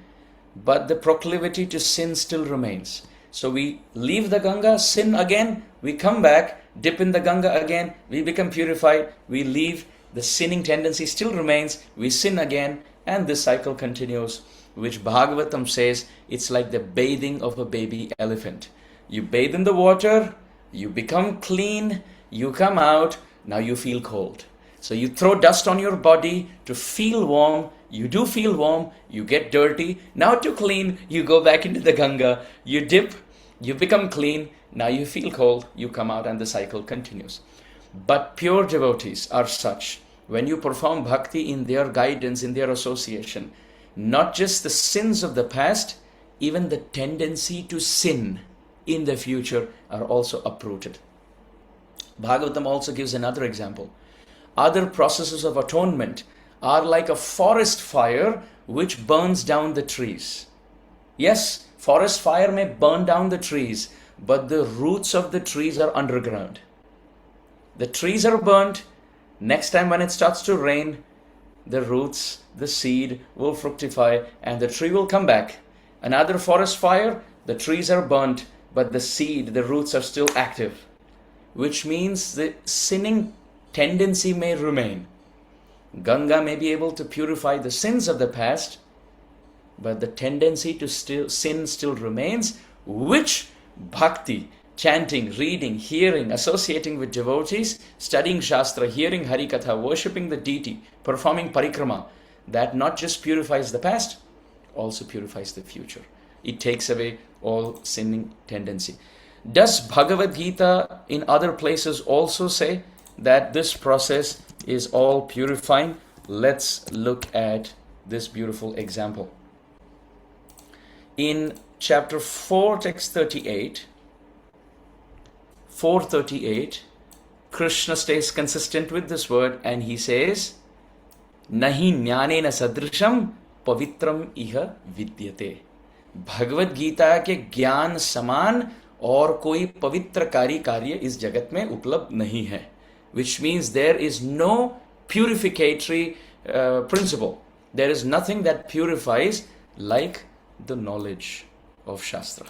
but the proclivity to sin still remains. So we leave the Ganga, sin again, we come back, dip in the Ganga again, we become purified, we leave, the sinning tendency still remains, we sin again, and this cycle continues, which Bhagavatam says it's like the bathing of a baby elephant. You bathe in the water, you become clean, you come out, now you feel cold. So you throw dust on your body to feel warm, you do feel warm, you get dirty, now to clean, you go back into the Ganga, you dip, you become clean, now you feel cold, you come out, and the cycle continues. But pure devotees are such, when you perform bhakti in their guidance, in their association, not just the sins of the past, even the tendency to sin in the future are also uprooted. Bhagavatam also gives another example. Other processes of atonement are like a forest fire which burns down the trees. Yes, forest fire may burn down the trees, but the roots of the trees are underground. The trees are burnt. Next time when it starts to rain, the roots, the seed will fructify and the tree will come back. Another forest fire, the trees are burnt, but the seed, the roots are still active, which means the sinning tendency may remain. Ganga may be able to purify the sins of the past, but the tendency to sin still remains, which bhakti, chanting, reading, hearing, associating with devotees, studying Shastra, hearing Harikatha, worshipping the deity, performing parikrama, that not just purifies the past, also purifies the future. It takes away all sinning tendency. Does Bhagavad-Gita in other places also say that this process is all purifying? Let's look at this beautiful example. In chapter 4, text 38, 438, Krishna stays consistent with this word and he says, Nahi jnanena sadrisham pavitram iha vidyate. Bhagavad Gita के ज्ञान समान और कोई पवित्रकारी कार्य इस जगत में उपलब्ध नहीं है, which means there is no purificatory principle. There is nothing that purifies like the knowledge of Shastra,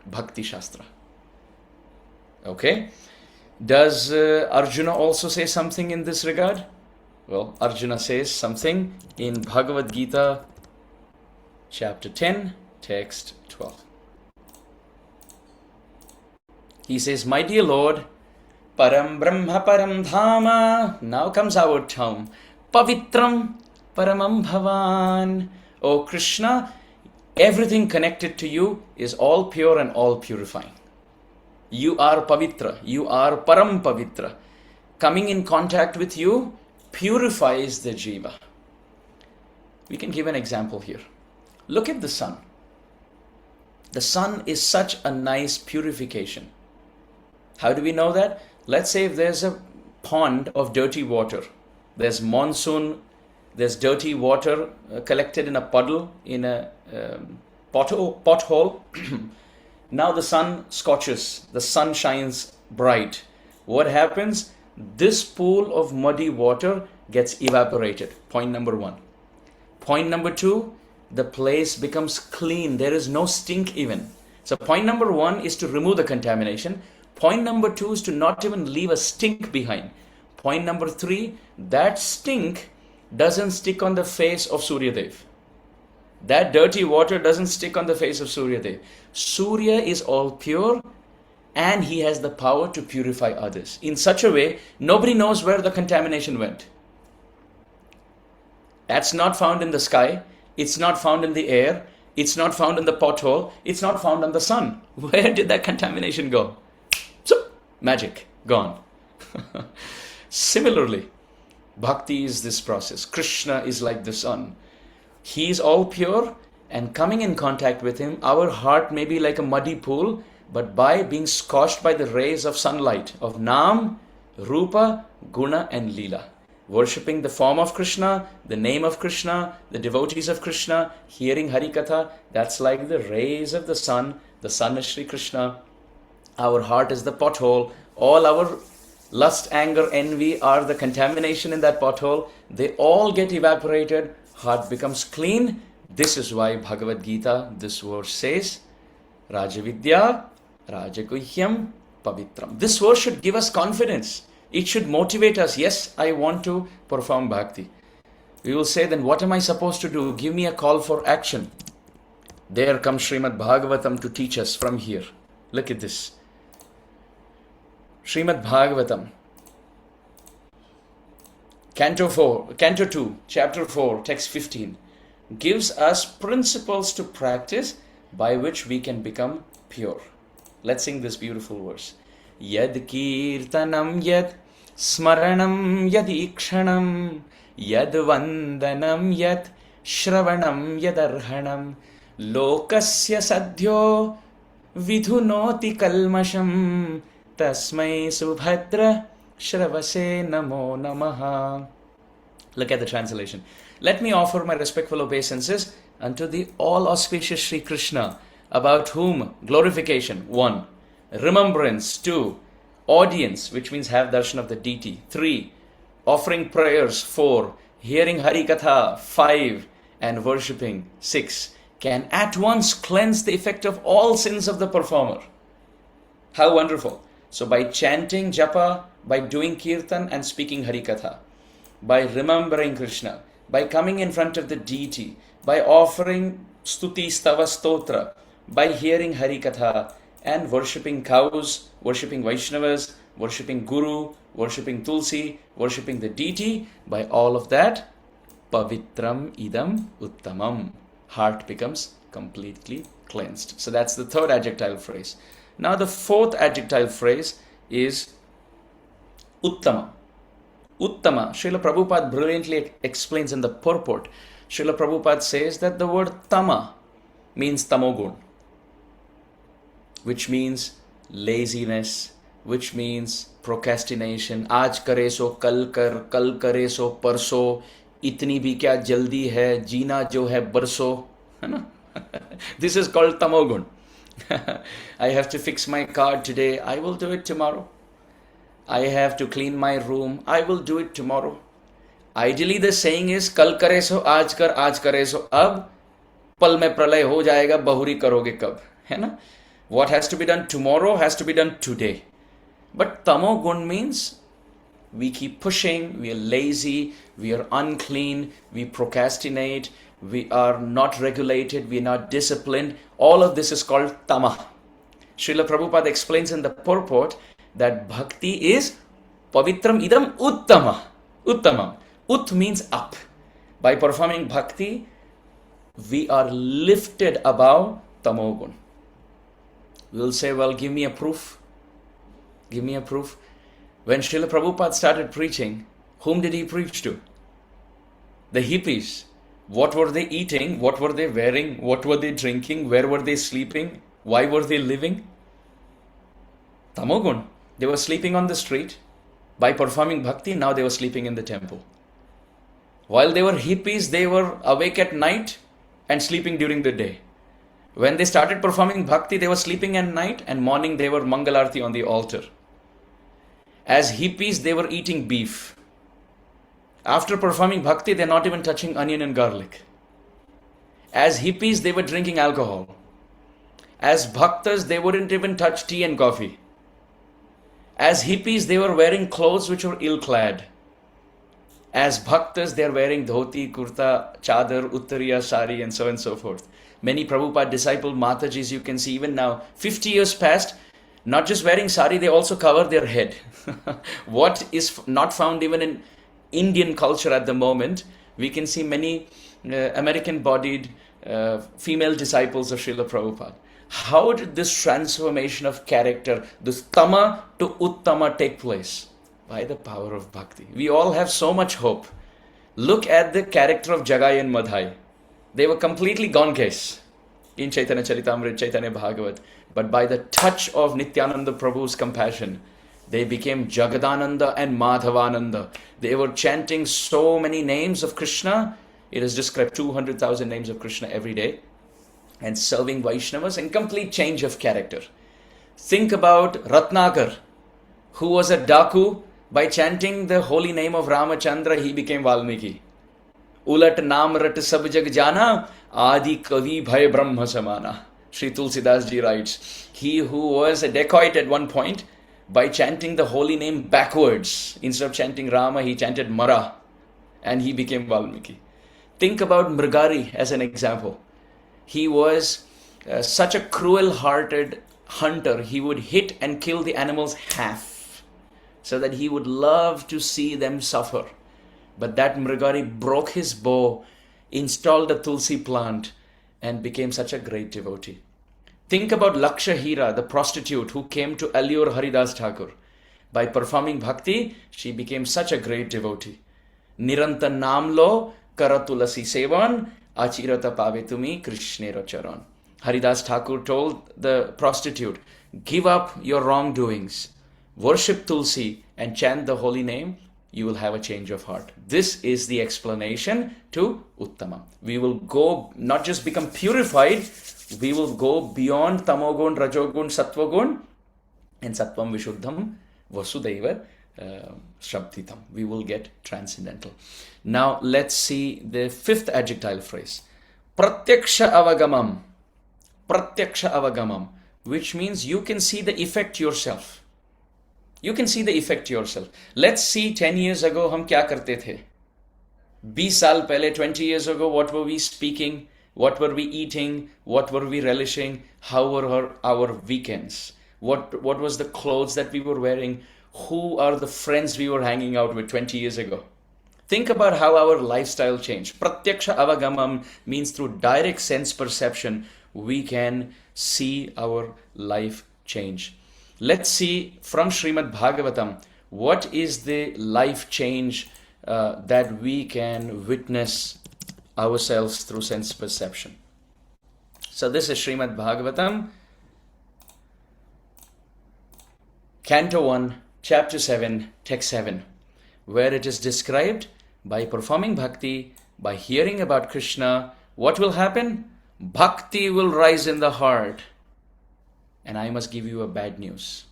Bhakti Shastra. Okay? Does Arjuna also say something in this regard? Well, Arjuna says something in Bhagavad-Gita, chapter 10, text 12. He says, My dear Lord, Param Brahma Param Dhama, now comes our term, Pavitram Paramam Bhavan. O Krishna, everything connected to you is all pure and all purifying. You are Pavitra, you are Param Pavitra. Coming in contact with you purifies the jiva. We can give an example here. Look at the sun. The sun is such a nice purification. How do we know that? Let's say if there's a pond of dirty water, there's monsoon, there's dirty water collected in a puddle, in a pothole. Now the sun scorches, the sun shines bright. What happens? This pool of muddy water gets evaporated. Point number one. Point number two, the place becomes clean. There is no stink even. So point number one is to remove the contamination. Point number two is to not even leave a stink behind. Point number three, that stink doesn't stick on the face of Surya Dev. That dirty water doesn't stick on the face of Surya Dev. Surya is all pure and he has the power to purify others in such a way nobody knows where the contamination went. That's not found in the sky, it's not found in the air, it's not found in the pothole, it's not found on the sun. Where did that contamination go? So, magic, gone. Similarly, bhakti is this process. Krishna is like the sun. He is all pure, and coming in contact with him, our heart may be like a muddy pool, but by being scorched by the rays of sunlight, of Nam, Rupa, Guna and Leela, worshipping the form of Krishna, the name of Krishna, the devotees of Krishna, hearing Harikatha, that's like the rays of the sun. The sun is Sri Krishna. Our heart is the pothole. All our lust, anger, envy are the contamination in that pothole. They all get evaporated. Heart becomes clean. This is why Bhagavad-Gita, this verse says, Rajavidya, Rajaguhyam, Pavitram. This verse should give us confidence. It should motivate us. Yes, I want to perform bhakti. We will say, then what am I supposed to do? Give me a call for action. There comes Srimad Bhagavatam to teach us from here. Look at this. Srimad Bhagavatam, Canto 2, Chapter 4, Text 15, gives us principles to practice by which we can become pure. Let's sing this beautiful verse. Yad kirtanam yad smaranam yad ikshanam yad vandanam yad shravanam yad arhanam lokasya sadhyo vidhunoti kalmasham tasmai subhadra shravase namo namaha. Look at the translation. Let me offer my respectful obeisances unto the all auspicious Sri Krishna, about whom glorification, 1. Remembrance, 2. Audience, which means have darshan of the deity, 3. Offering prayers, 4. Hearing Harikatha, 5. And worshipping, 6. Can at once cleanse the effect of all sins of the performer. How wonderful. So by chanting japa, by doing kirtan and speaking Harikatha, by remembering Krishna, by coming in front of the deity, by offering stuti stava stotra, by hearing Harikatha and worshipping cows, worshipping Vaishnavas, worshipping Guru, worshipping Tulsi, worshipping the deity, by all of that, pavitram idam uttamam. Heart becomes completely cleansed. So that's the third adjective phrase. Now the fourth adjective phrase is uttama. Uttama, Srila Prabhupada brilliantly explains in the purport. Srila Prabhupada says that the word tama means tamogun, which means laziness, which means procrastination. Aaj kare so kal kare so parso, itni bhi kya jaldi hai, jeena jo hai barso. This is called tamogun. I have to fix my car today, I will do it tomorrow. I have to clean my room, I will do it tomorrow. Ideally the saying is kal kare so aaj kare so ab, pal mein pralay ho jayega, bahuri karoge kab. है ना? What has to be done tomorrow has to be done today. But tamo gun means we keep pushing, we are lazy, we are unclean, we procrastinate, we are not regulated, we are not disciplined. All of this is called tama. Srila Prabhupada explains in the purport that bhakti is pavitram idam uttama. Uttamam. Ut means up. By performing bhakti, we are lifted above tamogun. We will say, well, give me a proof. Give me a proof. When Srila Prabhupada started preaching, whom did he preach to? The hippies. What were they eating? What were they wearing? What were they drinking? Where were they sleeping? Why were they living? Tamogun. They were sleeping on the street. By performing bhakti, now they were sleeping in the temple. While they were hippies, they were awake at night and sleeping during the day. When they started performing bhakti, they were sleeping at night, and morning they were Mangalarti on the altar. As hippies, they were eating beef. After performing bhakti, they're not even touching onion and garlic. As hippies, they were drinking alcohol. As bhaktas, they wouldn't even touch tea and coffee. As hippies, they were wearing clothes which were ill-clad. As bhaktas, they are wearing dhoti, kurta, chadar, uttariya, sari, and so forth. Many Prabhupada disciple Matajis you can see even now, 50 years past, Not just wearing sari, they also cover their head. What is not found even in Indian culture at the moment. We can see many American-bodied female disciples of Srila Prabhupada. How did this transformation of character, this tama to uttama, take place? By the power of bhakti. We all have so much hope. Look at the character of Jagai and Madhai. They were completely gone case in Chaitanya Charitamrita, Chaitanya Bhagavat. But by the touch of Nityananda Prabhu's compassion, they became Jagadananda and Madhavananda. They were chanting so many names of Krishna. It is described 200,000 names of Krishna every day. And serving Vaishnavas in complete change of character. Think about Ratnakar, who was a Daku. By chanting the holy name of Ramachandra, he became Valmiki. Ulat naam rat sab jag jana, adi kavi bhay brahma samana. Sri Tulsidas ji writes, he who was a dacoit at one point, by chanting the holy name backwards, instead of chanting Rama, he chanted Mara, and he became Valmiki. Think about Mrigari as an example. He was such a cruel-hearted hunter. He would hit and kill the animals half, so that he would love to see them suffer. But that Mrigari broke his bow, installed a tulsi plant, and became such a great devotee. Think about Lakshahira, the prostitute who came to allure Haridas Thakur. By performing bhakti, she became such a great devotee. Niranta namlo karatulasi sevan achirata pavetumi krishnera charan. Haridas Thakur told the prostitute, give up your wrongdoings, worship Tulsi and chant the holy name, you will have a change of heart. This is the explanation to Uttama. We will go, not just become purified, we will go beyond Tamogun, Rajogun, Sattvagun, and Sattvam Vishuddham Vasudaiva Shabditam. We will get transcendental. Now let's see the fifth adjective phrase. Pratyaksha avagamam. Pratyaksha avagamam, which means you can see the effect yourself. You can see the effect yourself. Let's see 10 years ago हम क्या करते थे? 20 साल पहले, 20 years ago, what were we speaking? What were we eating? What were we relishing? How were our weekends? What was the clothes that we were wearing? Who are the friends we were hanging out with 20 years ago? Think about how our lifestyle changed. Pratyaksha avagamam means through direct sense perception, we can see our life change. Let's see from Srimad Bhagavatam, what is the life change that we can witness ourselves through sense perception. So this is Srimad Bhagavatam, Canto 1, Chapter 7, Text 7, where it is described by performing bhakti, by hearing about Krishna, what will happen? Bhakti will rise in the heart. And I must give you a bad news.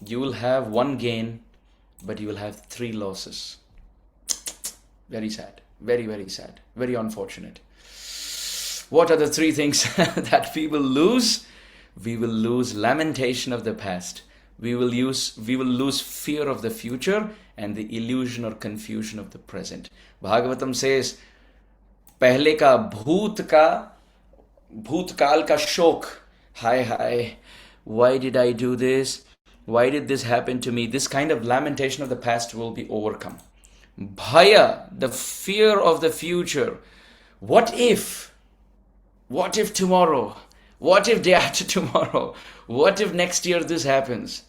You will have one gain, but you will have 3 losses. Very sad. Very, very sad. Very unfortunate. What are the 3 things that we will lose? We will lose lamentation of the past. We will lose fear of the future and the illusion or confusion of the present. Bhagavatam says, पहले का भूतकाल का शोक. Hi, why did I do this? Why did this happen to me? This kind of lamentation of the past will be overcome. Bhaya, the fear of the future. What if? What if tomorrow? What if day after tomorrow? What if next year this happens?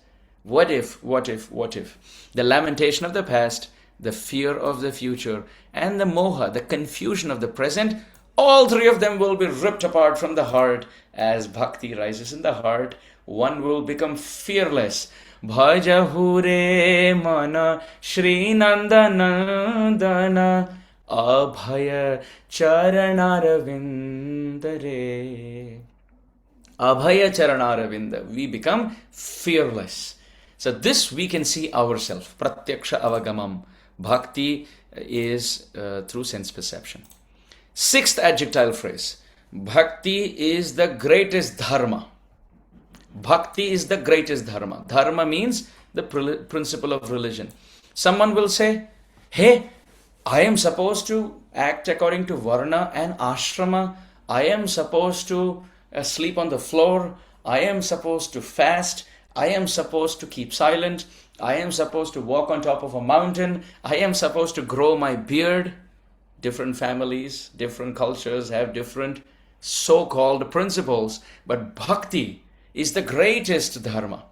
What if? The lamentation of the past, the fear of the future, and the moha, the confusion of the present, all 3 of them will be ripped apart from the heart. As bhakti rises in the heart, one will become fearless. Bhajahure mana Shri Nandanandana Abhaya Charanaravinda. Abhaya Charanaravinda. We become fearless. So this we can see ourselves. Pratyaksha avagamam. Bhakti is through sense perception. 6th adjective phrase. Bhakti is the greatest dharma. Bhakti is the greatest dharma. Dharma means the principle of religion. Someone will say, hey, I am supposed to act according to varna and ashrama. I am supposed to sleep on the floor. I am supposed to fast. I am supposed to keep silent. I am supposed to walk on top of a mountain. I am supposed to grow my beard. Different families, different cultures have different so-called principles. But bhakti is the greatest dharma.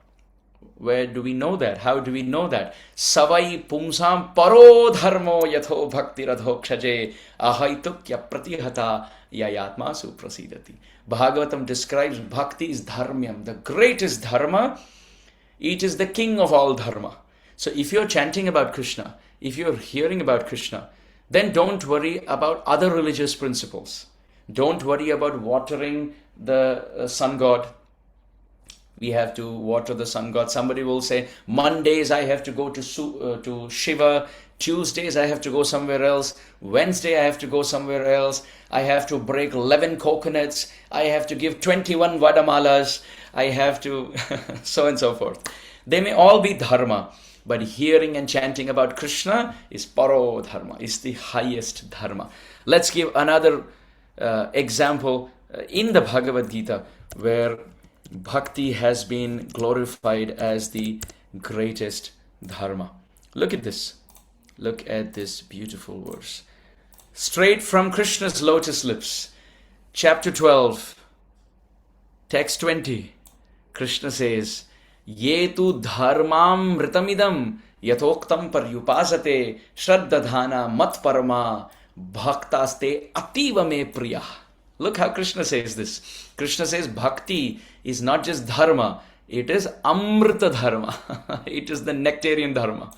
Where do we know that? How do we know that? Savai pumsam paro dharmo yatho bhakti radhokshaje ahaitukya pratihata yayatma suprasidati. Bhagavatam describes bhakti is dharmyam, the greatest dharma. It is the king of all dharma. So if you're chanting about Krishna, if you're hearing about Krishna, then don't worry about other religious principles. Don't worry about watering the sun god. We have to water the sun god. Somebody will say, Mondays I have to go to Shiva. Tuesdays I have to go somewhere else. Wednesday I have to go somewhere else. I have to break 11 coconuts. I have to give 21 vadamalas. I have to so and so forth. They may all be dharma, but hearing and chanting about Krishna is paro dharma, is the highest dharma. Let's give another example in the Bhagavad-Gita where bhakti has been glorified as the greatest dharma. Look at this. Look at this beautiful verse. Straight from Krishna's lotus lips. Chapter 12, text 20. Krishna says, Ye tu dharmam ritamidam yatoktam paryupasate shraddadhana mat parama bhaktaste ativa me priya. Look how Krishna says this. Krishna says bhakti is not just dharma, it is amrita dharma. It is the nectarian dharma.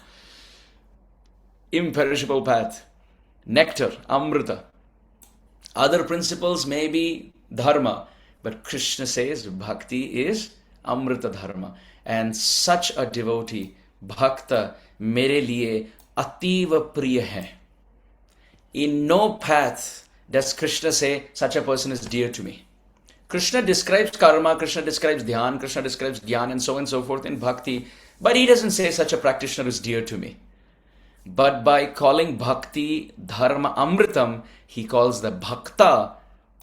Imperishable path. Nectar, amrita. Other principles may be dharma, but Krishna says bhakti is amrita dharma. And such a devotee, bhakta, mere liye ativa priya hai. In no path does Krishna say, such a person is dear to me. Krishna describes karma, Krishna describes dhyan, Krishna describes dhyan and so forth in bhakti. But he doesn't say such a practitioner is dear to me. But by calling bhakti dharma amritam, he calls the bhakta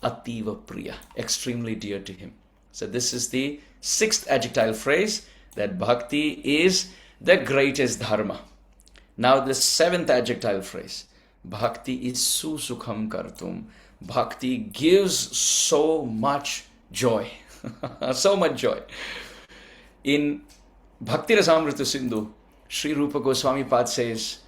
ativa priya, extremely dear to him. So this is the sixth adjective phrase, that bhakti is the greatest dharma. Now the seventh adjective phrase, bhakti is susukham kartum. Bhakti gives so much joy. So much joy. In Bhakti Rasamrita Sindhu, Sri Rupa Goswami Pad says,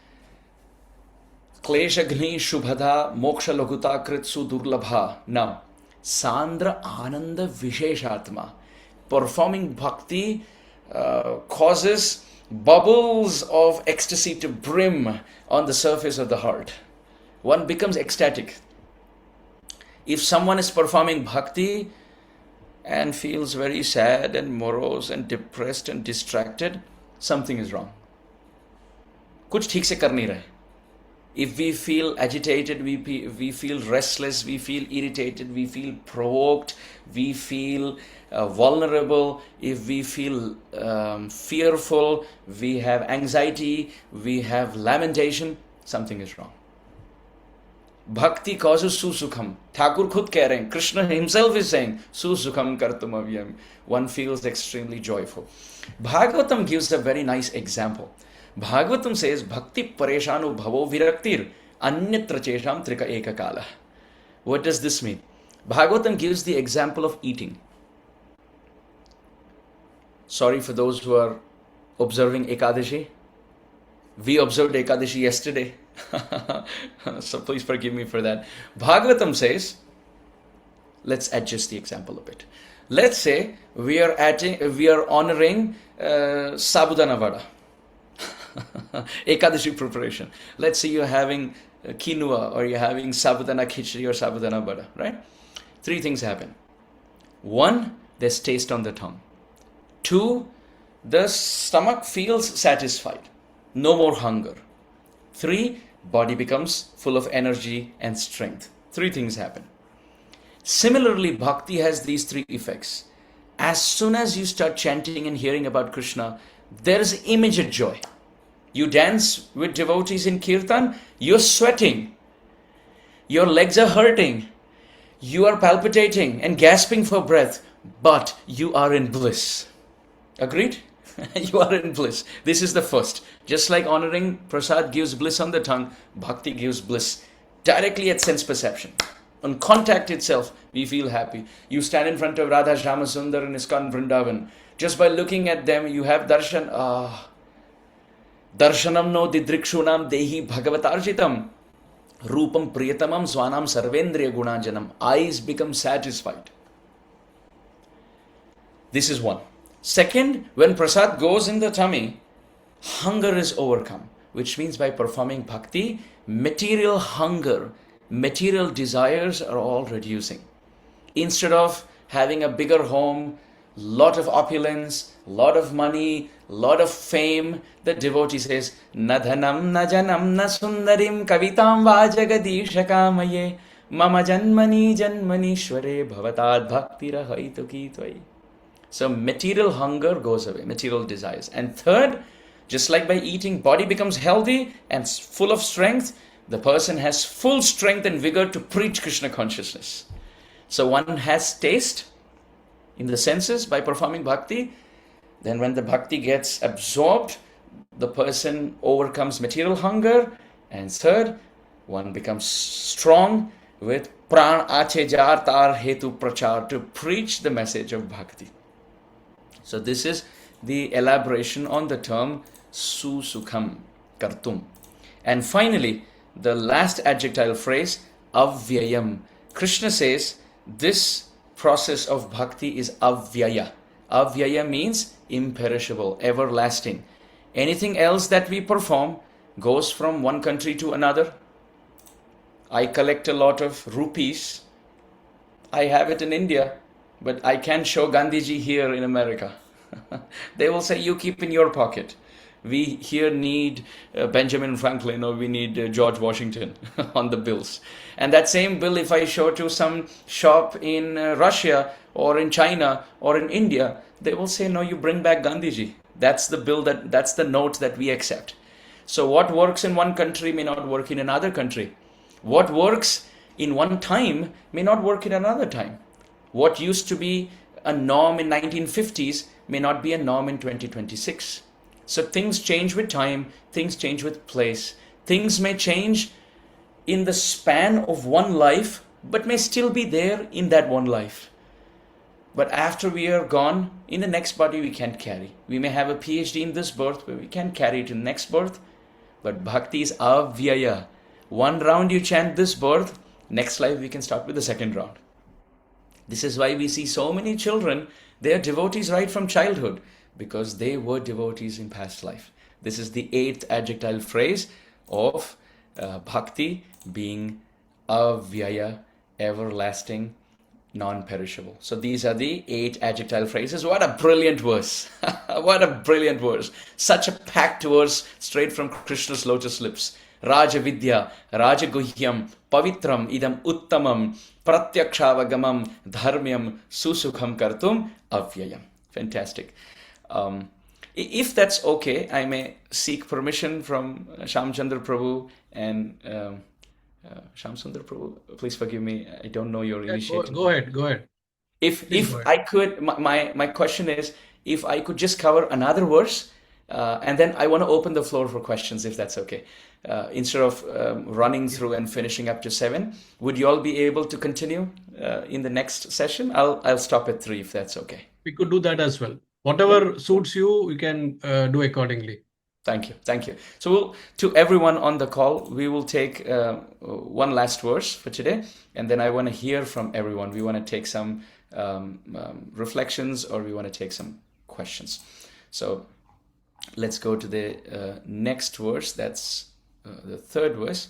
Klesha Gni Shubhada Moksha Laguta Kritsu Durlabha. Now, Sandra Ananda Visheshatma. Performing bhakti causes bubbles of ecstasy to brim on the surface of the heart. One becomes ecstatic. If someone is performing bhakti and feels very sad and morose and depressed and distracted, something is wrong. Kuch theek se kar nahi rahe. If we feel agitated, we feel restless, we feel irritated, we feel provoked, we feel vulnerable, if we feel fearful, we have anxiety, we have lamentation, something is wrong. Bhakti causes susukham. Thakur khud keh rahe hain, Krishna himself is saying, susukham kartum avyam. One feels extremely joyful. Bhagavatam gives a very nice example. Bhagavatam says, Bhakti pareshanu bhavo viraktir anyatra chesham trika ekakala. What does this mean? Bhagavatam gives the example of eating. Sorry for those who are observing Ekadashi. We observed Ekadashi yesterday. So please forgive me for that. Bhagavatam says, let's adjust the example a bit. Let's say we are honoring Sabudana Vada. Ekadashi preparation. Let's say you're having quinoa or you're having Sabudana Khichdi or Sabudana Vada, right? Three things happen. One, there's taste on the tongue. Two, the stomach feels satisfied. No more hunger. Three, body becomes full of energy and strength. Three things happen. Similarly, bhakti has these three effects. As soon as you start chanting and hearing about Krishna, there is immediate joy. You dance with devotees in kirtan, you're sweating. Your legs are hurting. You are palpitating and gasping for breath, but you are in bliss. Agreed? You are in bliss. This is the first. Just like honoring prasad gives bliss on the tongue, bhakti gives bliss directly at sense perception. On contact itself, we feel happy. You stand in front of Radha Shama Sundar in ISKCON Vrindavan. Just by looking at them, you have darshan. Darshanam no didrikshunam dehi bhagavatarjitam. Rupam priyatamam swanam sarvendriya gunajanam. Eyes become satisfied. This is one. Second, when prasad goes in the tummy, hunger is overcome, which means by performing bhakti, material hunger, material desires are all reducing. Instead of having a bigger home, lot of opulence, lot of money, lot of fame, the devotee says, Na dhanam na janam na sundarim kavitam va jagadishakamaye mama janmani janmanishware bhavatad bhaktira haituki tvai. So material hunger goes away, material desires. And third, just like by eating, body becomes healthy and full of strength, the person has full strength and vigor to preach Krishna consciousness. So one has taste in the senses by performing bhakti. Then when the bhakti gets absorbed, the person overcomes material hunger. And third, one becomes strong with pran ache jar tar hetu prachar to preach the message of bhakti. So this is the elaboration on the term susukham kartum. And finally, the last adjectival phrase, avyayam. Krishna says this process of bhakti is avyaya. Avyaya means imperishable, everlasting. Anything else that we perform goes from one country to another. I collect a lot of rupees. I have it in India, but I can't show Gandhiji here in America. They will say, you keep in your pocket. We here need Benjamin Franklin, or we need George Washington on the bills. And that same bill, if I show to some shop in Russia or in China or in India, they will say, no, you bring back Gandhiji. That's the bill, that's the note that we accept. So what works in one country may not work in another country. What works in one time may not work in another time. What used to be a norm in 1950s may not be a norm in 2026. So things change with time, things change with place. Things may change in the span of one life, but may still be there in that one life. But after we are gone, in the next body we can't carry. We may have a PhD in this birth, but we can't carry it in the next birth. But bhakti is avyaya. One round you chant this birth, next life we can start with the second round. This is why we see so many children, they are devotees right from childhood, because they were devotees in past life. This is the 8th adjectival phrase of bhakti, being avyaya, everlasting, non-perishable. So these are the 8 adjectival phrases. What a brilliant verse. What a brilliant verse. Such a packed verse straight from Krishna's lotus lips. Raja Vidya, Raja Guhyam, Pavitram, Idam Uttamam, Pratyakshaavagamam, Dharmyam, Susukham Kartum, Avyayam. Fantastic. If that's okay, I may seek permission from Shamchandra Prabhu and Shamsundar Prabhu. Please forgive me. I don't know your initiative. Go ahead. If go ahead. I could, my question is, if I could just cover another verse, and then I want to open the floor for questions, if that's okay. Instead of running through and finishing up to 7, would you all be able to continue in the next session? I'll stop at 3 if that's okay. We could do that as well. Whatever suits you, we can do accordingly. Thank you. So to everyone on the call, we will take one last verse for today, and then I want to hear from everyone. We want to take some reflections, or we want to take some questions. So let's go to the next verse. That's the 3rd verse.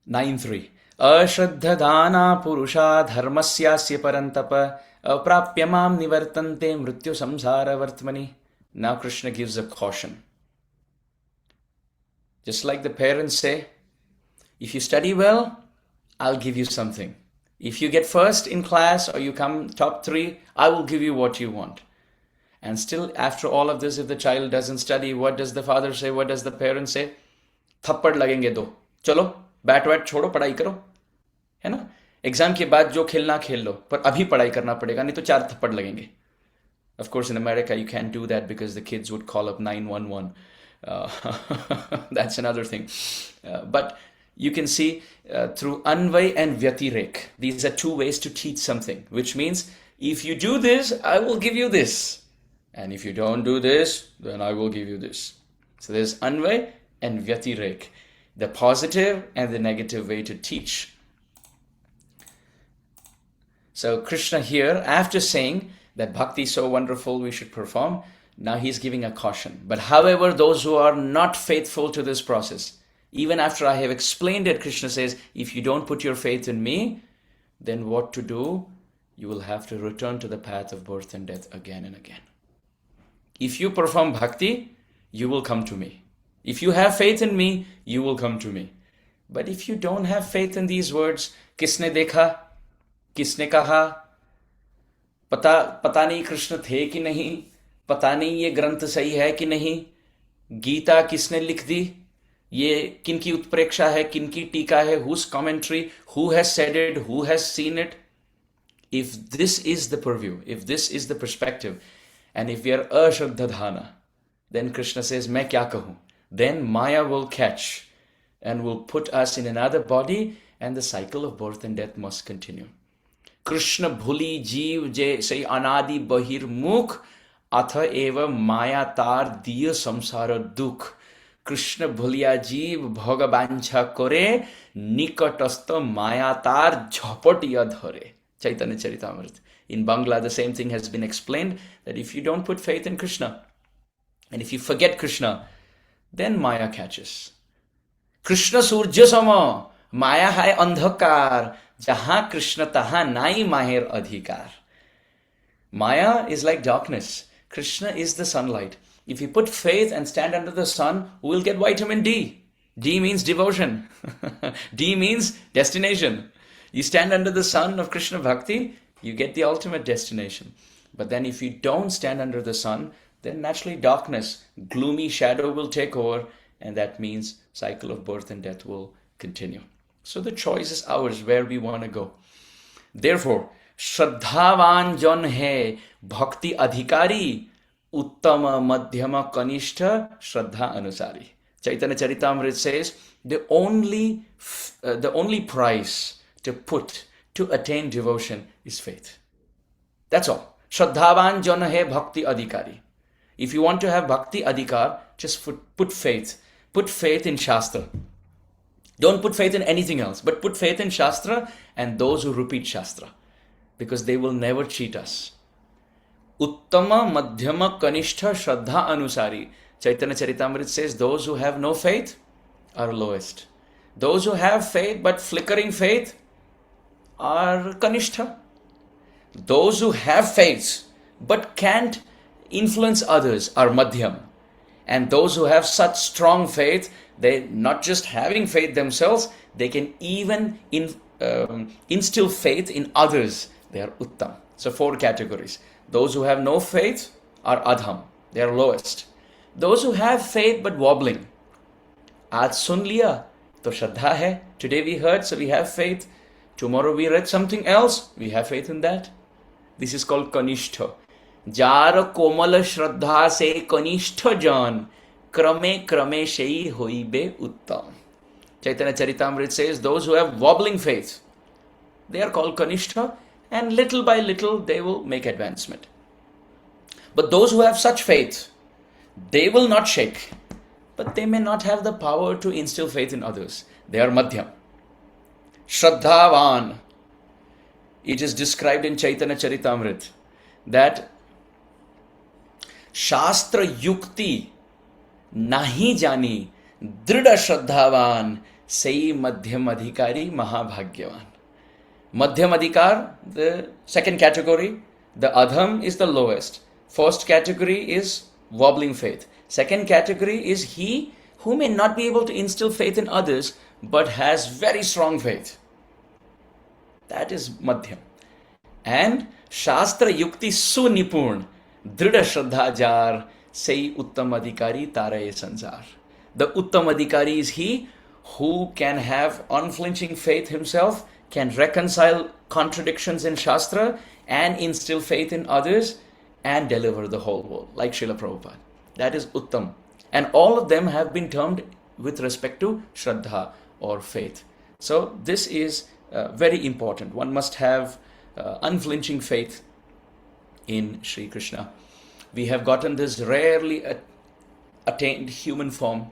9.3. Ashraddhadana purusha dharmasyasya parantapa aprapya mam nivartante mrityu samsara vartmani. Now Krishna gives a caution. Just like the parents say, if you study well, I'll give you something. If you get first in class or you come top 3, I will give you what you want. And still, after all of this, if the child doesn't study, what does the father say? What does the parent say? Thappad lagenge do. Chalo, bat chodo, padai karo. है ना? Exam के बाद जो खेलना खेल लो, पर अभी पढ़ाई करना पड़ेगा, नहीं तो 4 थप्पड़ लगेंगे. Of course, in America, you can't do that because the kids would call up 911. That's another thing. But you can see through Anvay and Vyatirek, these are 2 ways to teach something, which means if you do this, I will give you this. And if you don't do this, then I will give you this. So there's Anvay and Vyatirek, the positive and the negative way to teach. So Krishna here, after saying that bhakti is so wonderful, we should perform, now he's giving a caution. But however, those who are not faithful to this process, even after I have explained it, Krishna says, if you don't put your faith in me, then what to do? You will have to return to the path of birth and death again and again. If you perform bhakti, you will come to me. If you have faith in me, you will come to me. But if you don't have faith in these words, किसने देखा, किसने कहा, पता नहीं कृष्ण थे कि नहीं, पता नहीं ये ग्रंथ सही है कि नहीं, गीता किसने लिख दी, ये किनकी उत्प्रेक्षा है, किनकी टीका है, whose commentary, who has said it, who has seen it. If this is the purview, if this is the perspective, and if we are ashraddhadhana, then Krishna says, मैं क्या कहूँ? Then Maya will catch and will put us in another body, and the cycle of birth and death must continue. Krishna भूली जीव जैसे अनादि बहिर्मुख, अथ एव माया तार दिय संसार दुख. कृष्ण भूलिया जीव भोगबांछा करे, निकटस्थ माया तार झपटिया धरे. Chaitanya Charitamrita. In Bangla, the same thing has been explained, that if you don't put faith in Krishna, and if you forget Krishna, then Maya catches. Krishna surja sama, Maya hai andhakar, jahan Krishna tahan nai maher adhikar. Maya is like darkness. Krishna is the sunlight. If you put faith and stand under the sun, we will get vitamin D. D means devotion. D means destination. You stand under the sun of Krishna Bhakti, you get the ultimate destination. But then if you don't stand under the sun, then naturally darkness, gloomy shadow will take over, and that means cycle of birth and death will continue. So the choice is ours where we want to go. Therefore, Shraddhavan jan hai bhakti adhikari, uttama madhyama kanishta shraddha anusari. Chaitanya Charitamrita says the only price to put to attain devotion is faith. That's all. Shraddhavan jan hai bhakti adhikari. If you want to have bhakti adhikar, just put faith. Put faith in Shastra. Don't put faith in anything else, but put faith in Shastra and those who repeat Shastra, because they will never cheat us. Uttama madhyama kanishtha shraddha anusari. Chaitanya Charitamrita says those who have no faith are lowest. Those who have faith but flickering faith are kanishtha. Those who have faith but can't influence others are madhyam. And those who have such strong faith, they not just having faith themselves, they can even instill faith in others. They are uttam. So 4 categories. Those who have no faith are adham. They are lowest. Those who have faith but wobbling. Aaj sun liya, to shraddha hai. Today we heard, so we have faith. Tomorrow we read something else, we have faith in that. This is called kanishtha. Jar komal shraddha se kanishtha jan, krame krame shei hoibe uttam. Chaitanya Charitamrita says those who have wobbling faith, they are called kanishtha, and little by little they will make advancement. But those who have such faith, they will not shake, but they may not have the power to instill faith in others. They are madhyam. Shraddhavan. It is described in Chaitanya Charitamrita that Shastra Yukti nahi jani drida shraddhavan sei madhyam adhikari mahabhagyavan. Madhyam adhikar, the second category, the adham is the lowest. First category is wobbling faith. Second category is he who may not be able to instill faith in others but has very strong faith. That is madhyam. And Shastra Yukti Sunipurn Drida Shraddha Jar Sei Uttam Adhikari Taraye Sansar. The Uttam Adhikari is he who can have unflinching faith himself, can reconcile contradictions in Shastra and instill faith in others and deliver the whole world, like Srila Prabhupada. That is Uttam. And all of them have been termed with respect to Shraddha or faith. So this is very important. One must have unflinching faith in Sri Krishna. We have gotten this rarely attained human form.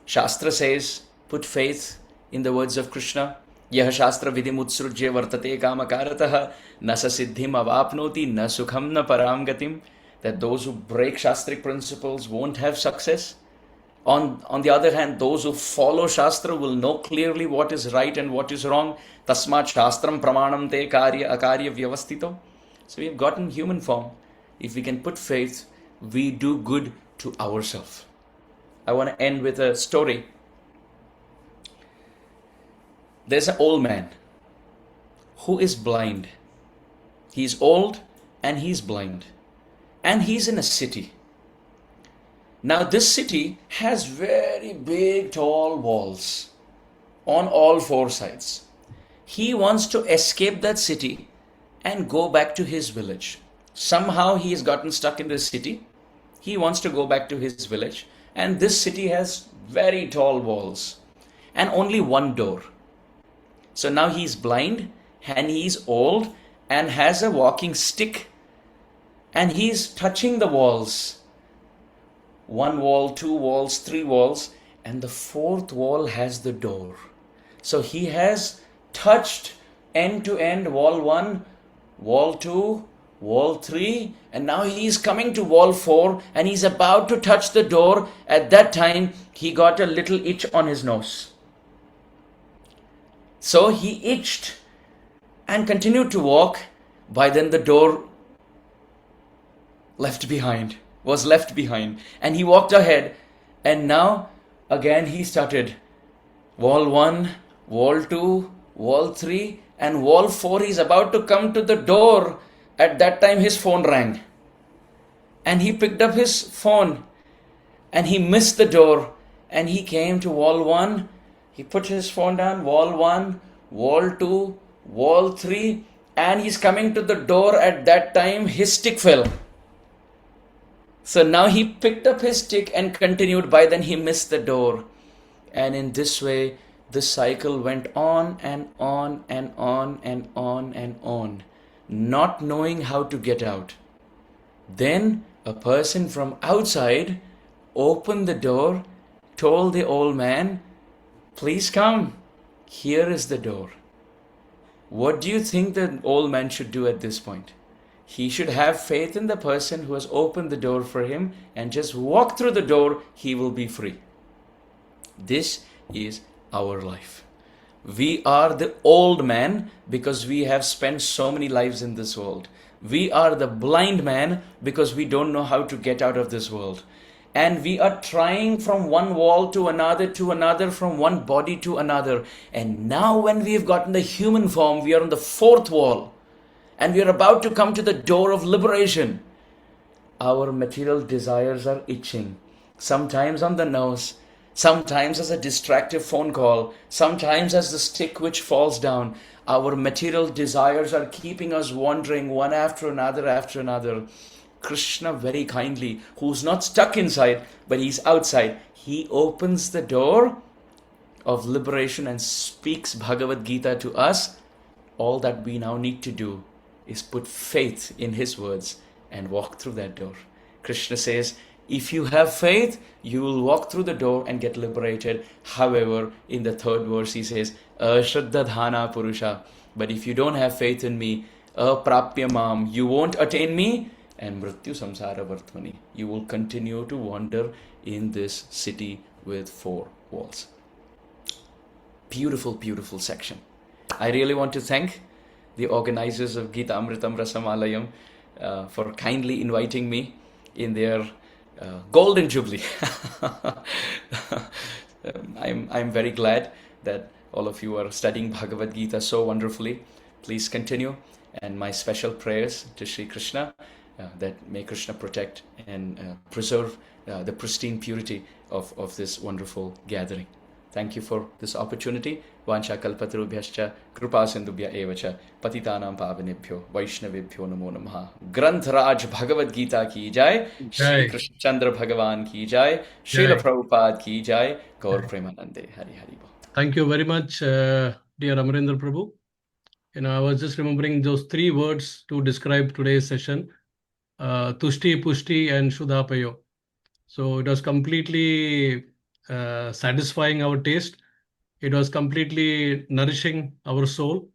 Shastra says, put faith in the words of Krishna. Yah Shastra vidhim utsrujya vartate kamakaratah na sa siddhim avapnoti na sukham na param gatim. That those who break Shastric principles won't have success. On the other hand, those who follow Shastra will know clearly what is right and what is wrong. Tasmat Shastram pramanam te karya akarya vyavastito. So we have gotten human form. If we can put faith, we do good to ourselves. I want to end with a story. There's an old man who is blind. He's old and he's blind. And he's in a city. Now this city has very big tall walls on all four sides. He wants to escape that city and go back to his village. Somehow he has gotten stuck in this city. He wants to go back to his village. And this city has very tall walls and only one door. So now he's blind and he's old and has a walking stick. And he's touching the walls. One wall, two walls, three walls, and the fourth wall has the door. So he has touched end to end wall 1, wall 2, wall 3, and now he is coming to wall 4 and he's about to touch the door. At that time, he got a little itch on his nose. So he itched and continued to walk. By then the door was left behind, and he walked ahead, and now again he started wall 1, wall 2, wall 3, and wall 4. He's about to come to the door. At that time his phone rang, and he picked up his phone and he missed the door, and he came to wall 1. He put his phone down, wall 1, wall 2, wall 3, and he's coming to the door. At that time his stick fell. So now he picked up his stick and continued. By then he missed the door. And in this way, this cycle went on and on and on and on and on, not knowing how to get out. Then a person from outside opened the door, told the old man, please come, here is the door. What do you think the old man should do at this point? He should have faith in the person who has opened the door for him and just walk through the door. He will be free. This is our life. We are the old man because we have spent so many lives in this world. We are the blind man because we don't know how to get out of this world. And we are trying from one wall to another, from one body to another. And now when we have gotten the human form, we are on the fourth wall. And we are about to come to the door of liberation. Our material desires are itching. Sometimes on the nose, sometimes as a distractive phone call, sometimes as the stick which falls down. Our material desires are keeping us wandering one after another. Krishna very kindly, who's not stuck inside, but he's outside, he opens the door of liberation and speaks Bhagavad-Gita to us. All that we now need to do is put faith in his words and walk through that door. Krishna says, if you have faith, you will walk through the door and get liberated. However, in the third verse he says, Ashraddha dhana purusha. But if you don't have faith in me, aprapya mam, you won't attain me, and mrityu samsara vartmani, you will continue to wander in this city with four walls. Beautiful, beautiful section. I really want to thank the organizers of Gita Amritam Rasamalayam for kindly inviting me in their golden jubilee. I'm very glad that all of you are studying Bhagavad Gita so wonderfully. Please continue, and my special prayers to Sri Krishna that may Krishna protect and preserve the pristine purity of this wonderful gathering. Thank you for this opportunity. Vancha kalpatarubhyascha kripa sindhubhya evacha patitanam pavanebhyo vaishnavebhyo namo namaha. Granth Raj Bhagavad Gita ki jai, Shri Jai, Krishna Chandra Bhagavan ki jai, Srila jai, Prabhupada ki jai, Gaur jai. Premanande. Hari Hari Bol. Thank you very much, dear Amarendra Prabhu. I was just remembering those three words to describe today's session, Tushti, Pushti, and Shudhapayo. So it was completely satisfying our taste. It was completely nourishing our soul.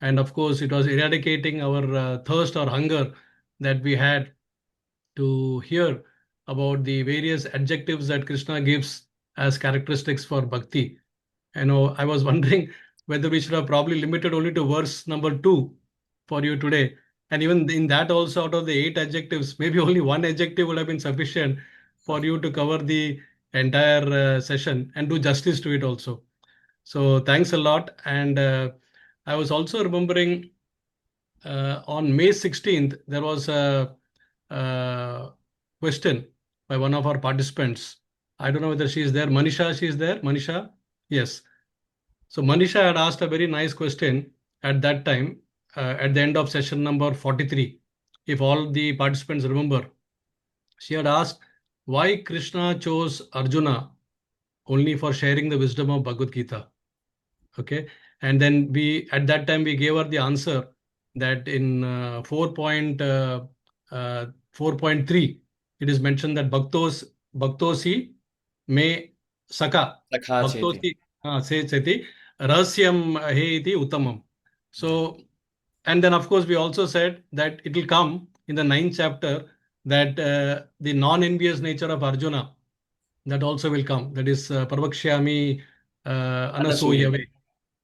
And of course, it was eradicating our thirst or hunger that we had to hear about the various adjectives that Krishna gives as characteristics for bhakti. I was wondering whether we should have probably limited only to verse number 2 for you today. And even in that, also out of the 8 adjectives, maybe only one adjective would have been sufficient for you to cover the entire session and do justice to it also. So thanks a lot. And I was also remembering on May 16th, there was a question by one of our participants. I don't know whether she is there. Manisha, she is there. Manisha? Yes. So Manisha had asked a very nice question at that time, at the end of session number 43. If all the participants remember, she had asked why Krishna chose Arjuna only for sharing the wisdom of Bhagavad Gita. Okay. And then we, at that time, we gave her the answer that in 4.3, it is mentioned that Bhaktosi me Saka. Sakha cheti. Bhaktosi se cheti Rahasyam he iti Uttamam. So, and then of course, we also said that it will come in the 9th chapter that the non-envious nature of Arjuna, that also will come. That is Parvakshyami Anasuyave. Anasuyave.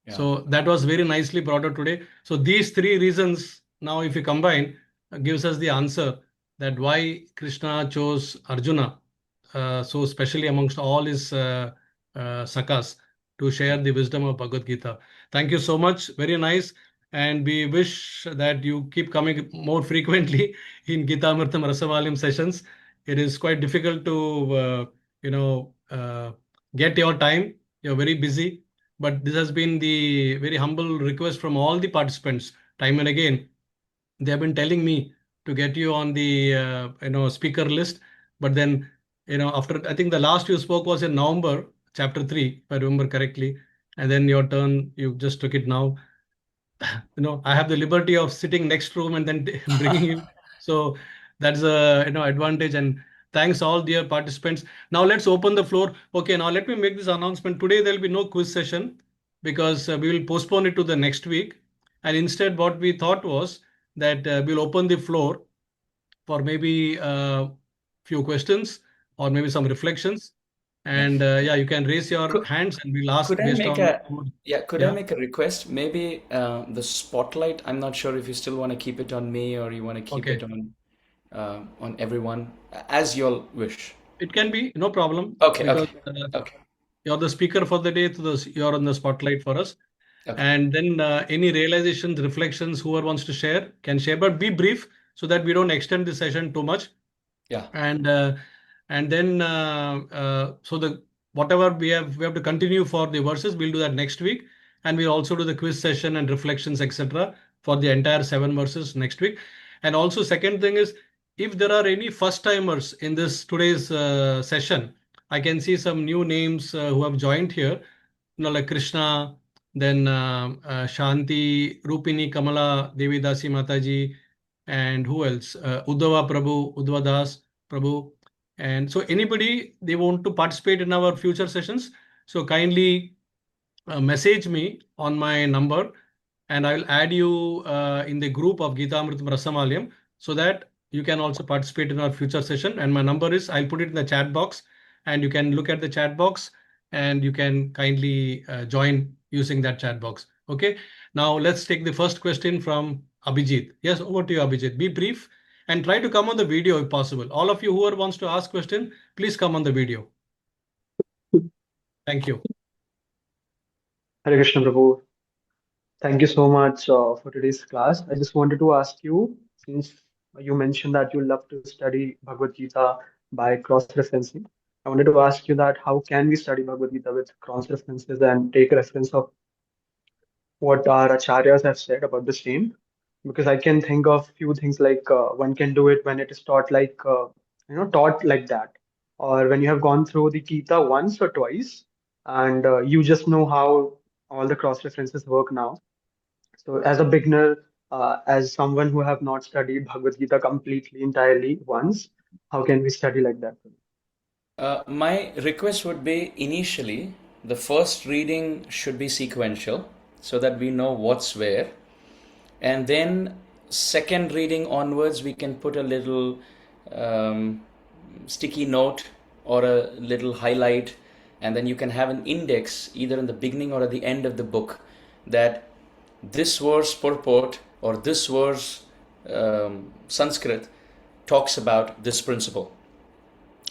Yeah. So that was very nicely brought out today. So these three reasons, now if you combine, gives us the answer that why Krishna chose Arjuna so specially amongst all his sakas to share the wisdom of Bhagavad Gita. Thank you so much. Very nice. And we wish that you keep coming more frequently in Gita Amritam Rasavalim sessions. It is quite difficult to, get your time. You're very busy, but this has been the very humble request from all the participants time and again. They have been telling me to get you on the speaker list, but then after, I think the last you spoke was in November chapter 3, if I remember correctly, and then your turn, you just took it now. I have the liberty of sitting next room and then bringing you. So that's a advantage. And thanks all dear participants. Now let's open the floor. Okay, now let me make this announcement. Today there will be no quiz session because we will postpone it to the next week. And instead, what we thought was that we'll open the floor for maybe a few questions or maybe some reflections. Yeah. And yeah, you can raise your Could, hands and we'll ask could I based make on. a could I Yeah. make a request? Maybe the spotlight. I'm not sure if you still want to keep it on me or you want to keep it Okay. on everyone as you all wish. It can be no problem Okay, because okay, okay, you're the speaker for the day. You're on the spotlight for us. okay. And then any realizations, reflections, whoever wants to share can share, but be brief so that we don't extend the session too much. Yeah, And then so the whatever we have to continue for the verses. We'll do that next week, and we'll also do the quiz session and reflections, etc., for the entire 7 verses next week. And also, second thing is, if there are any first timers in this today's session, I can see some new names who have joined here, like Krishna, then Shanti, Rupini, Kamala, Devi Dasi Mataji, and who else? Uddhava Prabhu, Uddhava Das Prabhu. And so anybody they want to participate in our future sessions, so kindly message me on my number and I'll add you in the group of Gita Amritam Rasamalayam so that you can also participate in our future session. And my number is, I'll put it in the chat box and you can look at the chat box and you can kindly join using that chat box. Okay. Now let's take the first question from Abhijit. Yes, over to you, Abhijit. Be brief and try to come on the video if possible. All of you who wants to ask question, please come on the video. Thank you. Hare Krishna Prabhu. Thank you so much for today's class. I just wanted to ask you, since you mentioned that you love to study Bhagavad Gita by cross-referencing, I wanted to ask you that how can we study Bhagavad Gita with cross references and take reference of what our acharyas have said about the same? Because I can think of few things like one can do it when it is taught like taught like that, or when you have gone through the Gita once or twice, and you just know how all the cross references work now. So as a beginner, as someone who have not studied Bhagavad Gita completely entirely once, how can we study like that? My request would be initially the first reading should be sequential so that we know what's where, and then second reading onwards we can put a little sticky note or a little highlight, and then you can have an index either in the beginning or at the end of the book that this verse purport or this verse Sanskrit talks about this principle.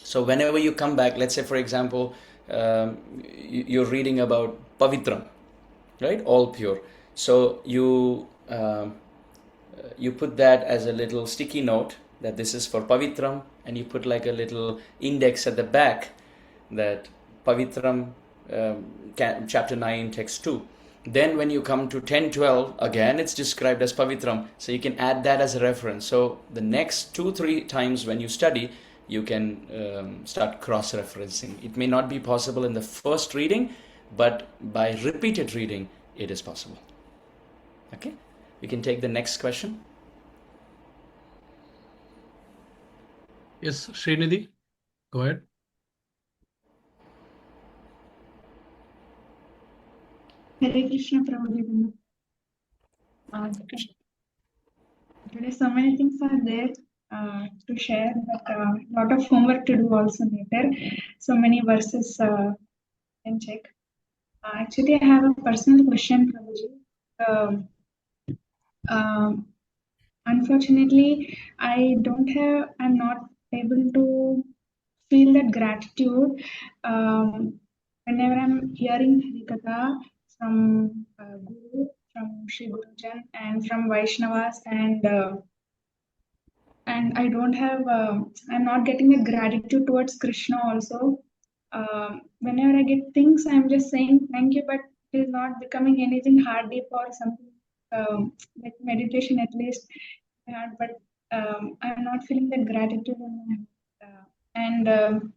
So whenever you come back, let's say for example, you're reading about Pavitram, right? All pure. So you put that as a little sticky note that this is for Pavitram, and you put like a little index at the back that Pavitram chapter 9 text 2. Then when you come to 10:12, again it's described as Pavitram, so you can add that as a reference. So the next 2-3 times when you study, you can start cross-referencing. It may not be possible in the first reading, but by repeated reading it is possible. Okay, we can take the next question. Yes, Srinidhi, go ahead. Hare Krishna, Prabhupada. Today so many things are there to share, but a lot of homework to do also later. So many verses can check. Actually, I have a personal question, Prabhuji. Unfortunately, I'm not able to feel that gratitude whenever I'm hearing Harikatha from Guru, from Sri Gurujan, and from Vaishnavas, and I don't have, I'm not getting a gratitude towards Krishna also. Whenever I get things, I'm just saying thank you, but it is not becoming anything hard deep or something like meditation at least. But I'm not feeling that gratitude in my heart. And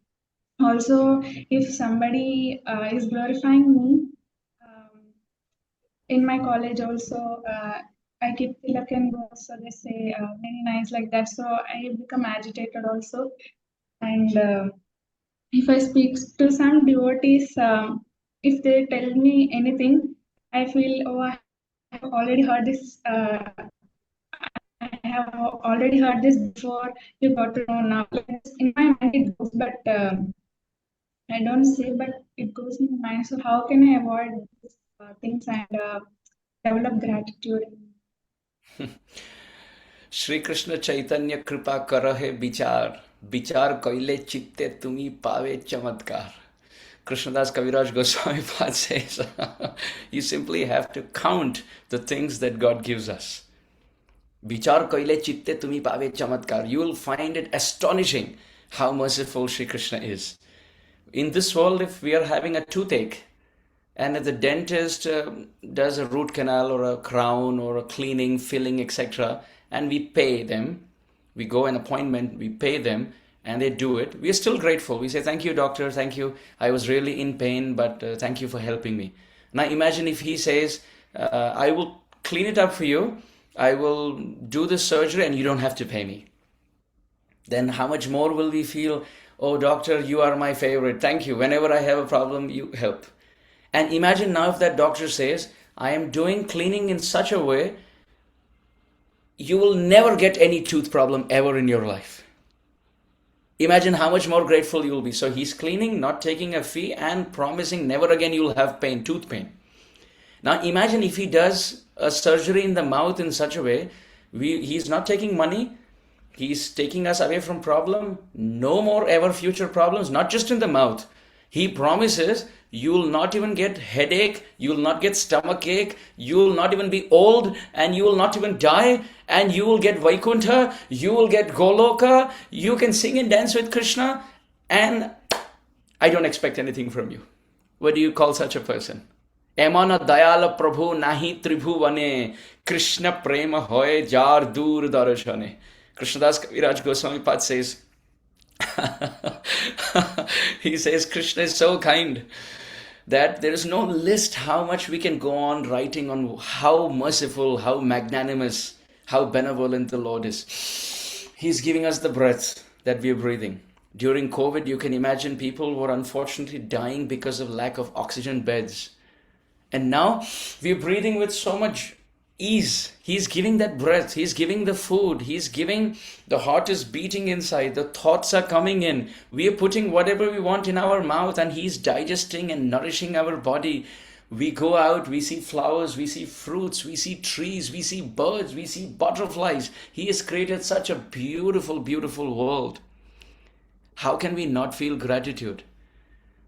also, if somebody is glorifying me, in my college also, I keep tilak and go, so they say many nice like that. So I become agitated also. And if I speak to some devotees, if they tell me anything, I feel, oh, I have already heard this. I have already heard this before. You got to know now. Like in my mind it goes, but I don't say, but it goes in my mind. So how can I avoid these things and develop gratitude? Shri Krishna Chaitanya Kripa Karahe Bichar, Bichar Koile Chitte Tumi Pave Chamatkar. Krishnadas Kaviraj Goswami Pad says, you simply have to count the things that God gives us. Bichar Koile Chitte Tumi Pave Chamatkar. You will find it astonishing how merciful Shri Krishna is. In this world, if we are having a toothache, and if the dentist does a root canal or a crown or a cleaning, filling, etc., and we pay them, we go an appointment, we pay them, and they do it, we are still grateful. We say, thank you, doctor, thank you. I was really in pain, but thank you for helping me. Now imagine if he says, I will clean it up for you, I will do the surgery, and you don't have to pay me. Then how much more will we feel, oh, doctor, you are my favorite. Thank you. Whenever I have a problem, you help. And imagine now if that doctor says, I am doing cleaning in such a way, you will never get any tooth problem ever in your life. Imagine how much more grateful you will be. So he's cleaning, not taking a fee, and promising never again you will have pain, tooth pain. Now imagine if he does a surgery in the mouth in such a way, he's not taking money, he's taking us away from problem, no more ever future problems, not just in the mouth. He promises you will not even get headache, you will not get stomach ache, you will not even be old, and you will not even die, and you will get Vaikuntha, you will get Goloka, you can sing and dance with Krishna, and I don't expect anything from you. What do you call such a person? Emana dayala prabhu nahi tribhuvane, Krishna prema hoye jar dur darashane. Krishnadas Kaviraj Goswami Pad says, he says, Krishna is so kind that there is no list how much we can go on writing on how merciful, how magnanimous, how benevolent the Lord is. He's giving us the breath that we are breathing. During COVID, you can imagine people were unfortunately dying because of lack of oxygen beds. And now we're breathing with so much ease. He's giving that breath. He's giving the food. He's giving, the heart is beating inside. The thoughts are coming in. We are putting whatever we want in our mouth and He's digesting and nourishing our body. We go out, we see flowers, we see fruits, we see trees, we see birds, we see butterflies. He has created such a beautiful, beautiful world. How can we not feel gratitude?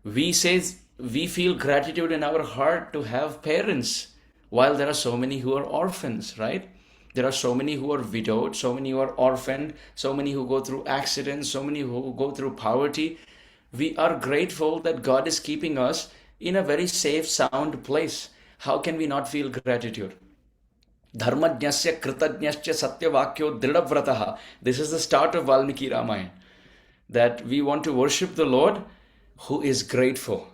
We say we feel gratitude in our heart to have parents, while there are so many who are orphans, right? There are so many who are widowed, so many who are orphaned, so many who go through accidents, so many who go through poverty. We are grateful that God is keeping us in a very safe, sound place. How can we not feel gratitude? Dharmajnasya kritajnasya satyavakyo dridhavrataha. This is the start of Valmiki Ramayana. That we want to worship the Lord who is grateful.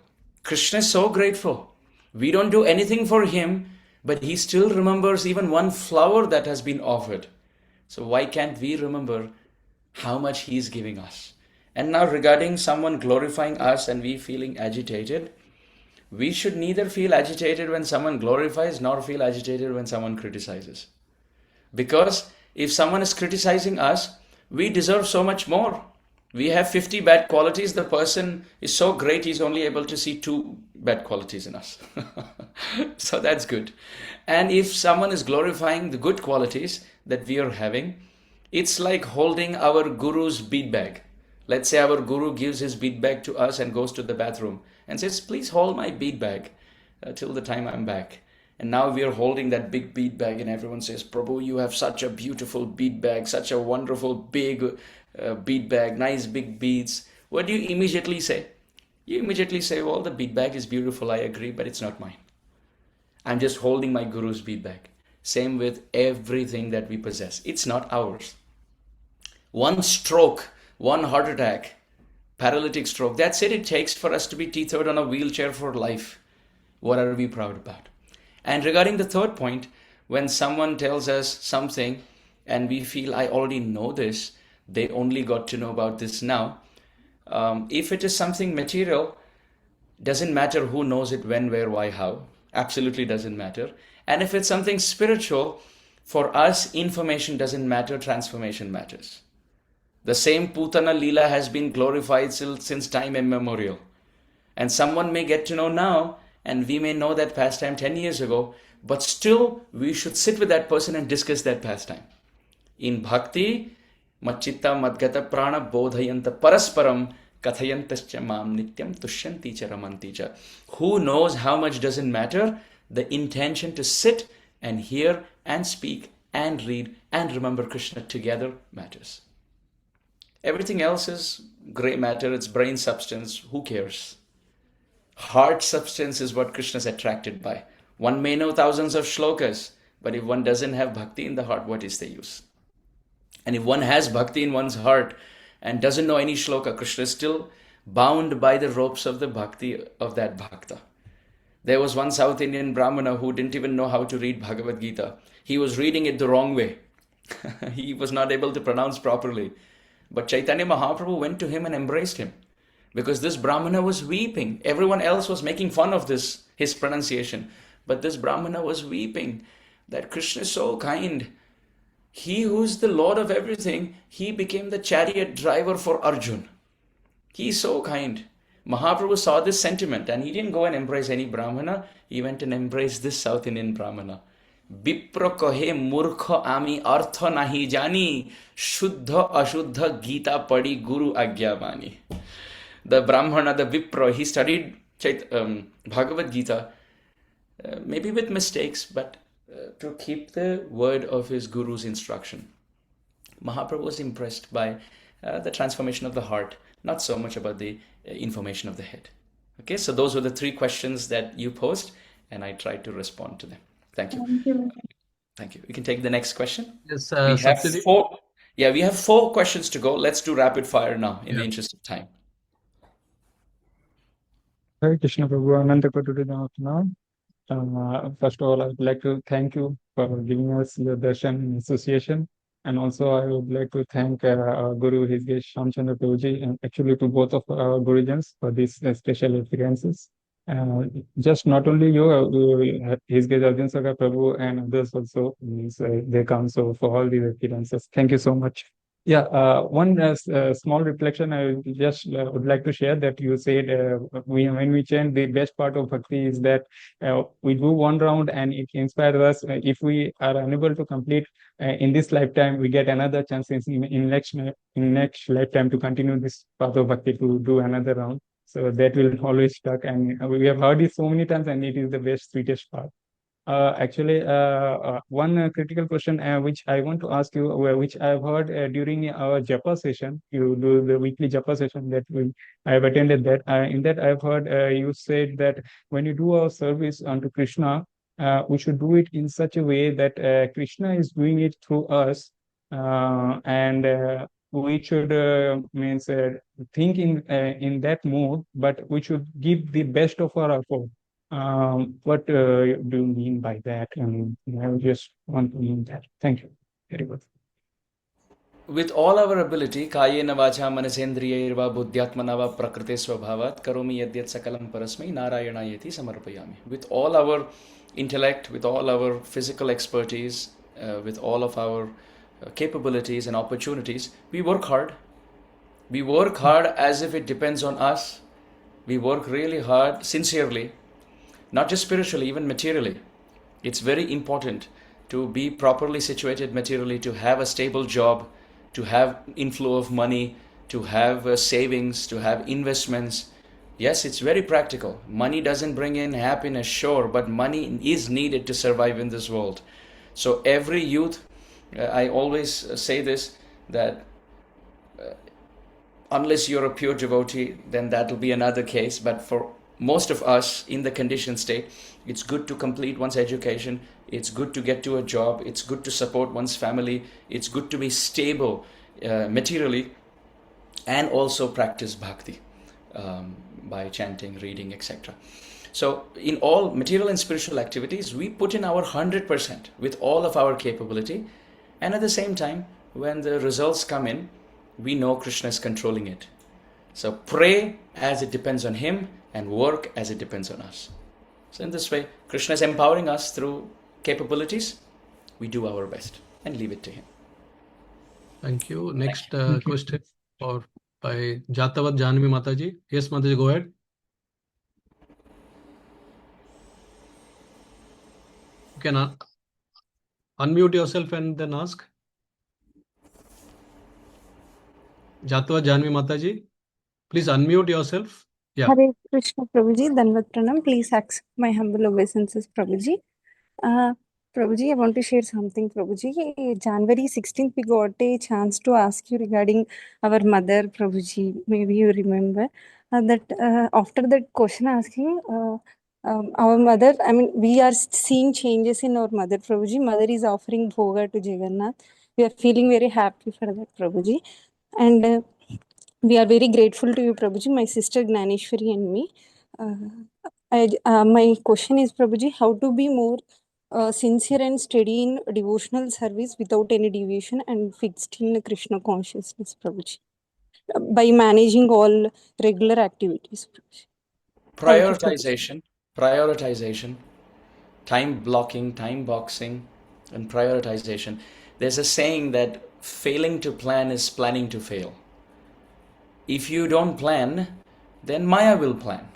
Krishna is so grateful. We don't do anything for Him, but He still remembers even one flower that has been offered. So why can't we remember how much He is giving us? And now regarding someone glorifying us and we feeling agitated, we should neither feel agitated when someone glorifies nor feel agitated when someone criticizes. Because if someone is criticizing us, we deserve so much more. We have 50 bad qualities. The person is so great, he's only able to see 2 bad qualities in us. So that's good. And if someone is glorifying the good qualities that we are having, it's like holding our guru's bead bag. Let's say our guru gives his bead bag to us and goes to the bathroom and says, please hold my bead bag till the time I'm back. And now we are holding that big bead bag and everyone says, Prabhu, you have such a beautiful bead bag, such a wonderful big bead bag, nice big beads. What do you immediately say? You immediately say, well, the bead bag is beautiful, I agree, but it's not mine. I'm just holding my guru's bead bag. Same with everything that we possess. It's not ours. One stroke, one heart attack, paralytic stroke, that's it takes for us to be tethered on a wheelchair for life. What are we proud about? And regarding the third point, when someone tells us something and we feel, I already know this, they only got to know about this now. If it is something material, doesn't matter who knows it, when, where, why, how. Absolutely doesn't matter. And if it's something spiritual, for us, information doesn't matter, transformation matters. The same Putana Leela has been glorified since time immemorial. And someone may get to know now, and we may know that pastime 10 years ago, but still we should sit with that person and discuss that pastime. In bhakti, Machitta madgata prana bodhayanta parasparam kathayantascha mam nityam tushyanti cha ramanti cha. Who knows how much doesn't matter? The intention to sit and hear and speak and read and remember Krishna together matters. Everything else is grey matter, it's brain substance, who cares? Heart substance is what Krishna is attracted by. One may know thousands of shlokas, but if one doesn't have bhakti in the heart, what is the use? And if one has bhakti in one's heart and doesn't know any shloka, Krishna is still bound by the ropes of the bhakti of that bhakta. There was one South Indian Brahmana who didn't even know how to read Bhagavad-Gita. He was reading it the wrong way. He was not able to pronounce properly. But Chaitanya Mahaprabhu went to him and embraced him. Because this Brahmana was weeping. Everyone else was making fun of his pronunciation. But this Brahmana was weeping that Krishna is so kind. He who's the Lord of everything, he became the chariot driver for Arjun. He is so kind. Mahaprabhu saw this sentiment and he didn't go and embrace any Brahmana. He went and embraced this South Indian Brahmana. Vipra kohe murkha ami artha nahi jani, shuddha ashuddha gita padi guru agyavani. The Brahmana, the Vipra, he studied Bhagavad-Gita, maybe with mistakes, but to keep the word of his guru's instruction. Mahaprabhu was impressed by the transformation of the heart, not so much about the information of the head. Okay, so those were the 3 questions that you posed, and I tried to respond to them. Thank you. Thank you. Thank you. We can take the next question. Yes, We have Saptari. 4. Yeah, we have 4 questions to go. Let's do rapid fire now in the Yeah. interest of time. Hare Krishna Prabhu, Ananta Kotudinatana. First of all, I would like to thank you for giving us the darshan association. And also, I would like to thank our Guru, His Grace Shamchandra Prabhuji, and actually to both of our Gurujans for these special appearances. Just not only you, His Grace Arjun Saga Prabhu and others also, means, they come so for all these appearances. Thank you so much. Yeah, one small reflection I just would like to share that you said when we chant, the best part of bhakti is that we do one round and it inspires us. If we are unable to complete in this lifetime, we get another chance in next lifetime to continue this path of bhakti to do another round. So that will always stuck, and we have heard it so many times, and it is the best, sweetest part. One critical question which I want to ask you, which I've heard during our Japa session, you do the weekly Japa session I have attended that. In that, I've heard you said that when you do our service unto Krishna, we should do it in such a way that Krishna is doing it through us, and we should think in that mode, but we should give the best of our effort. What do you mean by that? And I just want to mean that. Thank you. Very good. With all our ability, kayena vacha manasendriyaiva buddhyatmana va prakrite svabhavat karomi yadyat sakalam parasmai narayanayati samarpayami. With all our intellect, with all our physical expertise, with all of our capabilities and opportunities, we work hard. We work hard as if it depends on us. We work really hard, sincerely, not just spiritually, even materially. It's very important to be properly situated materially, to have a stable job, to have inflow of money, to have savings, to have investments. Yes, it's very practical. Money doesn't bring in happiness, sure, but money is needed to survive in this world. So every youth, I always say this, that unless you're a pure devotee, then that'll be another case. But for most of us in the conditioned state, it's good to complete one's education. It's good to get to a job. It's good to support one's family. It's good to be stable materially, and also practice bhakti by chanting, reading, etc. So in all material and spiritual activities, we put in our 100% with all of our capability. And at the same time, when the results come in, we know Krishna is controlling it. So pray as it depends on him, and work as it depends on us. So in this way, Krishna is empowering us through capabilities. We do our best and leave it to him. Thank you. Next question by Jatavat Janvi Mataji. Yes, Mataji, go ahead. You can unmute yourself and then ask. Jatavat Janvi Mataji, please unmute yourself. Yeah. Hare Krishna Prabhuji, Danvat Pranam. Please accept my humble obeisances, Prabhuji. Prabhuji, I want to share something, Prabhuji. January 16th, we got a chance to ask you regarding our mother, Prabhuji. Maybe you remember that after that question asking, our mother, I mean, we are seeing changes in our mother, Prabhuji. Mother is offering bhoga to Jagannath. We are feeling very happy for that, Prabhuji. And we are very grateful to you, Prabhuji, my sister Gnaneshwari and me. My question is, Prabhuji, how to be more sincere and steady in devotional service without any deviation and fixed in Krishna consciousness, Prabhuji, by managing all regular activities, Prabhuji. Prioritization, time blocking, time boxing, and prioritization. There's a saying that failing to plan is planning to fail. If you don't plan, then Maya will plan.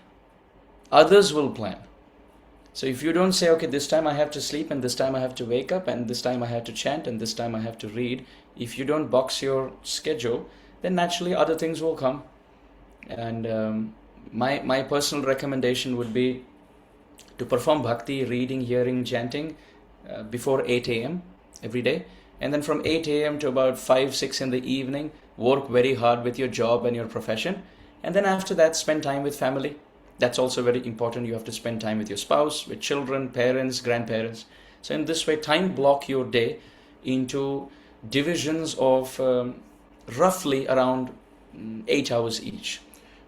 Others will plan. So if you don't say, okay, this time I have to sleep, and this time I have to wake up, and this time I have to chant, and this time I have to read, if you don't box your schedule, then naturally other things will come. And my personal recommendation would be to perform bhakti, reading, hearing, chanting before 8 a.m. every day. And then from 8 a.m. to about 5, 6 in the evening, work very hard with your job and your profession, and then after that spend time with family. That's also very important. You have to spend time with your spouse, with children, parents, grandparents. So in this way, time block your day into divisions of roughly around 8 hours each,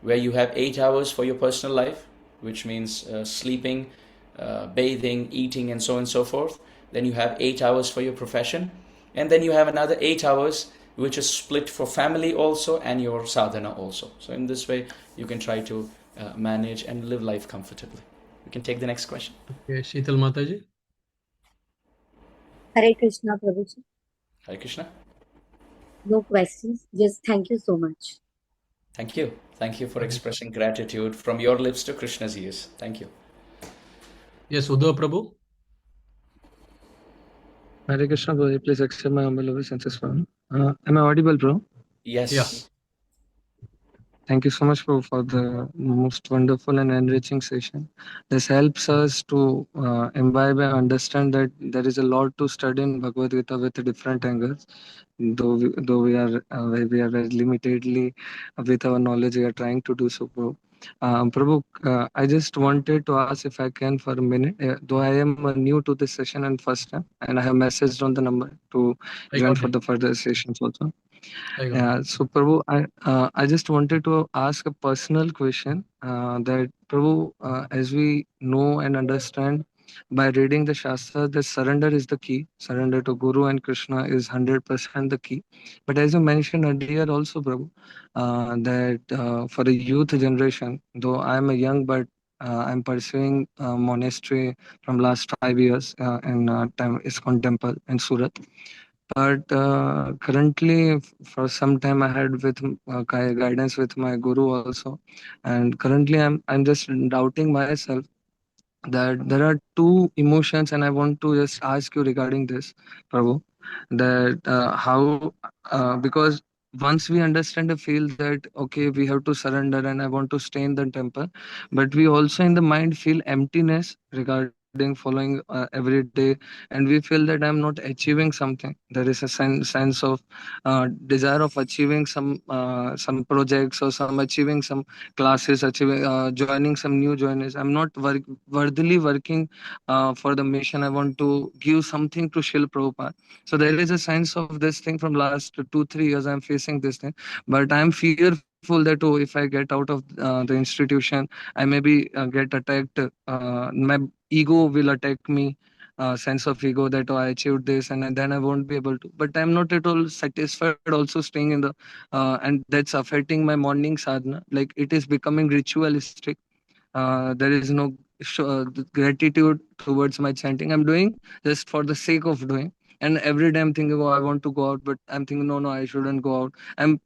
where you have 8 hours for your personal life, which means sleeping, bathing, eating, and so on and so forth. Then you have 8 hours for your profession, and then you have another 8 hours which is split for family also and your sadhana also. So in this way, you can try to manage and live life comfortably. We can take the next question. Okay, Sheetal Mataji. Hare Krishna, Prabhuji. Hare Krishna. No questions. Just thank you so much. Thank you. Thank you for expressing gratitude from your lips to Krishna's ears. Thank you. Yes, Uddhav Prabhu. Hare Krishna, bro. Please accept my humble obeisances, bro. Am I audible, bro? Yes. Yeah. Thank you so much, bro, for the most wonderful and enriching session. This helps us to imbibe and understand that there is a lot to study in Bhagavad Gita with different angles. Though we are very limitedly with our knowledge, we are trying to do so, bro. Prabhu, I just wanted to ask if I can for a minute. Though I am new to this session and first time, and I have messaged on the number to join for the further sessions also. So Prabhu, I just wanted to ask a personal question that Prabhu, as we know and understand by reading the Shastra, that surrender is the key. Surrender to Guru and Krishna is 100% the key. But as you mentioned earlier also, Prabhu, that for the youth generation, though I'm a young but I'm pursuing monastery from last 5 years in ISKCON temple in Surat. But currently, for some time, I had with guidance with my guru also, and currently I'm just doubting myself that there are two emotions, and I want to just ask you regarding this, Prabhu, that how because once we understand and feel that okay, we have to surrender, and I want to stay in the temple, but we also in the mind feel emptiness regarding following every day, and we feel that I'm not achieving something. There is a sense of desire of achieving some projects or some achieving some classes, achieving joining some new joiners. I'm not worthily working for the mission. I want to give something to Shil Prabhupada. So there is a sense of this thing from last 2-3 years. I'm facing this thing, but I'm fearful that oh, if I get out of the institution, I maybe get attacked. My ego will attack me. Sense of ego that oh, I achieved this and then I won't be able to. But I'm not at all satisfied. Also staying in the and that's affecting my morning sadhana. Like it is becoming ritualistic. There is no gratitude towards my chanting. I'm doing just for the sake of doing. And every day I'm thinking, oh, I want to go out, but I'm thinking, no, I shouldn't go out. I'm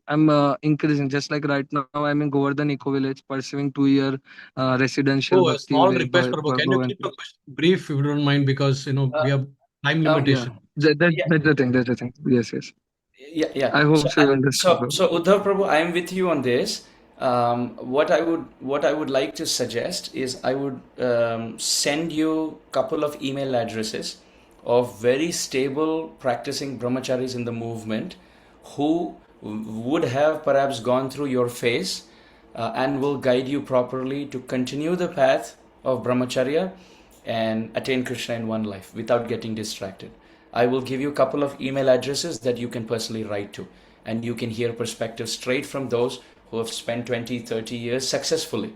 increasing. Just like right now, I'm in Govardhan Eco Village, pursuing 2-year residential Oh, a bhakti small request, Prabhu. Can you Bhagavan. keep your question brief if you don't mind, because we have time Yeah. limitation. That's the thing. That's the thing. Yes. Yeah. I hope so you understood, bro. So Uddhav Prabhu, I am with you on this. What I would like to suggest is I would send you a couple of email addresses of very stable practicing brahmacharis in the movement who would have perhaps gone through your phase and will guide you properly to continue the path of brahmacharya and attain Krishna in one life without getting distracted. I will give you a couple of email addresses that you can personally write to, and you can hear perspectives straight from those who have spent 20-30 years successfully.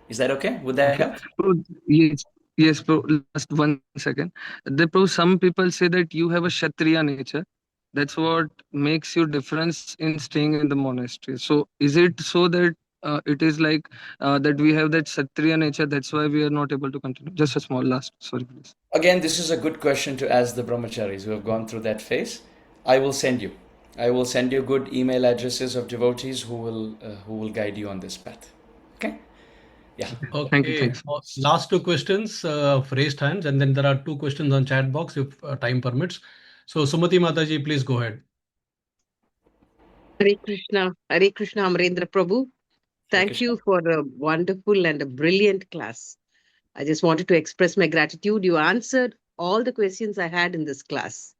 Is that okay? Would that help? Bro, yes, bro. Last 1 second. Some people say that you have a Kshatriya nature. That's what makes you difference in staying in the monastery. So is it so that it is like that we have that Kshatriya nature, that's why we are not able to continue? Just a small last, sorry please. Again, this is a good question to ask the brahmacharis who have gone through that phase. I will send you good email addresses of devotees who will guide you on this path. Okay? Yeah. Okay. Thank you. Last two questions of raised hands, and then there are two questions on chat box if time permits. So Sumati Mataji, please go ahead. Hare Krishna, Amarendra Prabhu. Thank you for a wonderful and a brilliant class. I just wanted to express my gratitude. You answered all the questions I had in this class.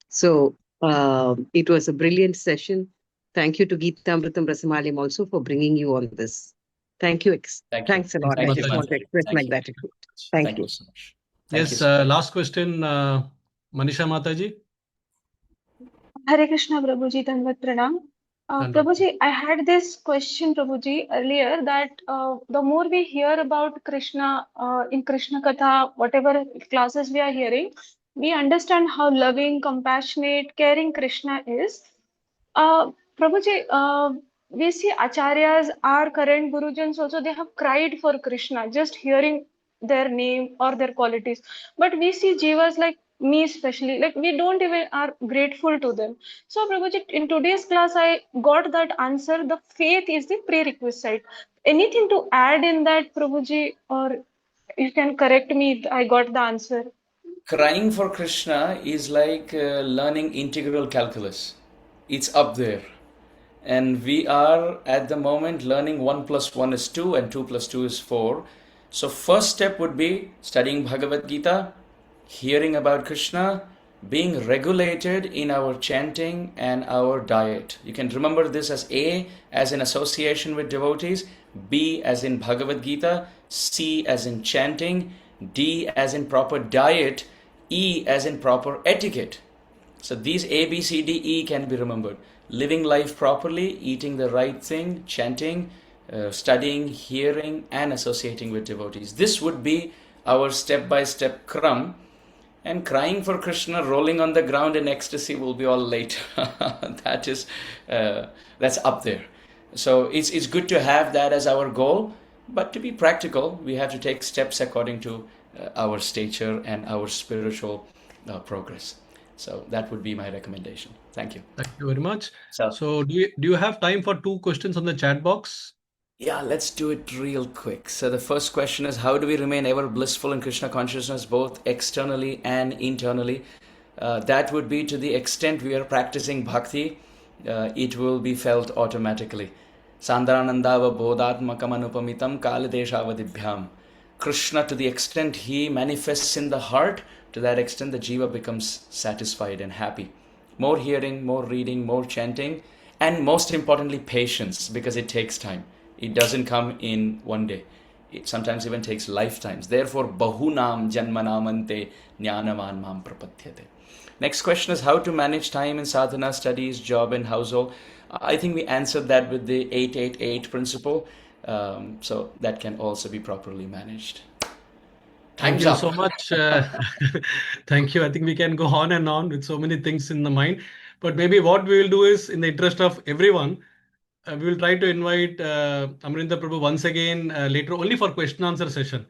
So It was a brilliant session. Thank you to Geeta Amritam Rasamalayam also for bringing you on this. Thank you. Thank you. Thanks a lot. Thank I you, just want to Mataji. express Thank my you. gratitude. Thank Thank you. you so much. Thank you Yes, so much. last question, Manisha Mataji. Hare Krishna, Prabhuji, Dandavat Pranam. Dandavat. Prabhuji, I had this question, Prabhuji, earlier that the more we hear about Krishna in Krishna Katha, whatever classes we are hearing, we understand how loving, compassionate, caring Krishna is. Prabhuji, we see acharyas, our current gurujans also, they have cried for Krishna, just hearing their name or their qualities. But we see jivas like me especially, like we don't even are grateful to them. So Prabhuji, in today's class, I got that answer. The faith is the prerequisite. Anything to add in that, Prabhuji, or you can correct me, I got the answer. Crying for Krishna is like learning integral calculus. It's up there. And we are at the moment learning 1 plus 1 is 2 and 2 plus 2 is 4. So first step would be studying Bhagavad-Gita, hearing about Krishna, being regulated in our chanting and our diet. You can remember this as A as in association with devotees, B as in Bhagavad-Gita, C as in chanting, D as in proper diet, E as in proper etiquette. So these A, B, C, D, E can be remembered. Living life properly, eating the right thing, chanting, studying, hearing, and associating with devotees. This would be our step-by-step kram. And crying for Krishna, rolling on the ground in ecstasy will be all later. That's up there. So it's good to have that as our goal. But to be practical, we have to take steps according to our stature and our spiritual progress. So that would be my recommendation. Thank you. Thank you very much. So, So do you have time for 2 questions on the chat box? yeah, let's do it real quick. So the first question is, how do we remain ever blissful in Krishna consciousness, both externally and internally? That would be to the extent we are practicing bhakti, it will be felt automatically. Sandranandava bodhatmakam anupamitam kaladeshavadibhyam. Krishna, to the extent he manifests in the heart, to that extent the jiva becomes satisfied and happy. More hearing, more reading, more chanting, and most importantly, patience, because it takes time. It doesn't come in one day. It sometimes even takes lifetimes. Therefore, bahunam janmanamante jnanavan mam prapadyate. Next question is how to manage time in sadhana, studies, job, and household. I think we answered that with the 888 principle. So that can also be properly managed. Thank Time's you up. so much. Thank you. I think we can go on and on with so many things in the mind. But maybe what we will do is, in the interest of everyone, we will try to invite Amarendra Prabhu once again later, only for question answer session.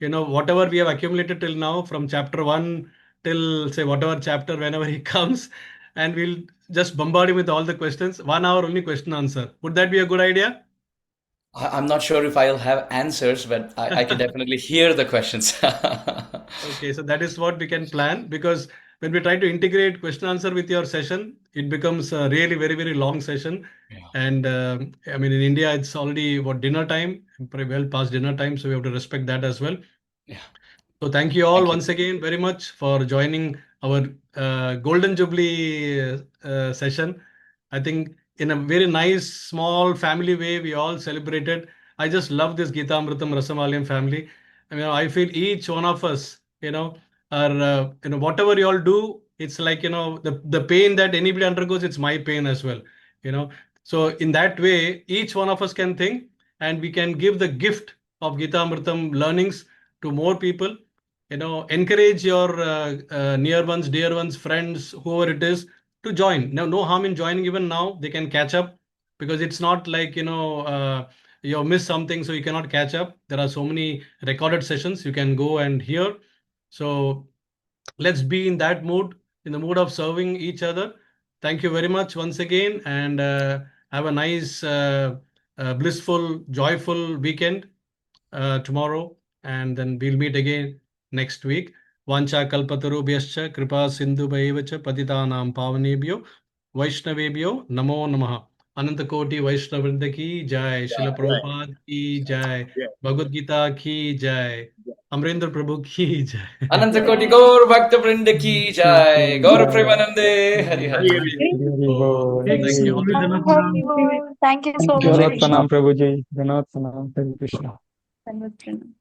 Whatever we have accumulated till now, from chapter 1 till say whatever chapter, whenever he comes, and we'll just bombard him with all the questions. 1 hour only question answer. Would that be a good idea? I'm not sure if I'll have answers, but I can definitely hear the questions. Okay, so that is what we can plan, because when we try to integrate question answer with your session, it becomes a really very, very long session. Yeah. And I mean, in India, it's already what, dinner time, pretty well past dinner time, so we have to respect that as well. Yeah. So thank you all Thank you. once again very much for joining our Golden Jubilee session. I think in a very nice, small family way, we all celebrated. I just love this Gita Amritam Rasamalayam family. I mean, I feel each one of us, are, whatever you all do, it's like, the pain that anybody undergoes, it's my pain as well, So in that way, each one of us can think, and we can give the gift of Gita Amritam learnings to more people. Encourage your near ones, dear ones, friends, whoever it is, to join. Now, no harm in joining. Even now they can catch up, because it's not like you missed something so you cannot catch up. There are so many recorded sessions you can go and hear. So let's be in that mood, in the mood of serving each other. Thank you very much once again, and have a nice blissful, joyful weekend tomorrow, and then we'll meet again next week. Vancha kalpatarubhyascha kripa sindhubhaivacha patitanam pavanebhyo vaishnavebhyo namo namaha. Ananta Koti Vaishnavrinda ki jai, Srila Prabhupada ki jai, Bhagavad Gita ki jai. Amarendra Prabhu ki jai. Ananta Koti Gaur Bhakta Vrinda ki jai. Gaur Premanande Hari Hari. Thank you. All the Dhanapura. Thank you so Thank you. much, Dandavat Krishna. Pranam Prabhuji. Dandavat Pranam. Hare Krishna. Dandavat Pranam.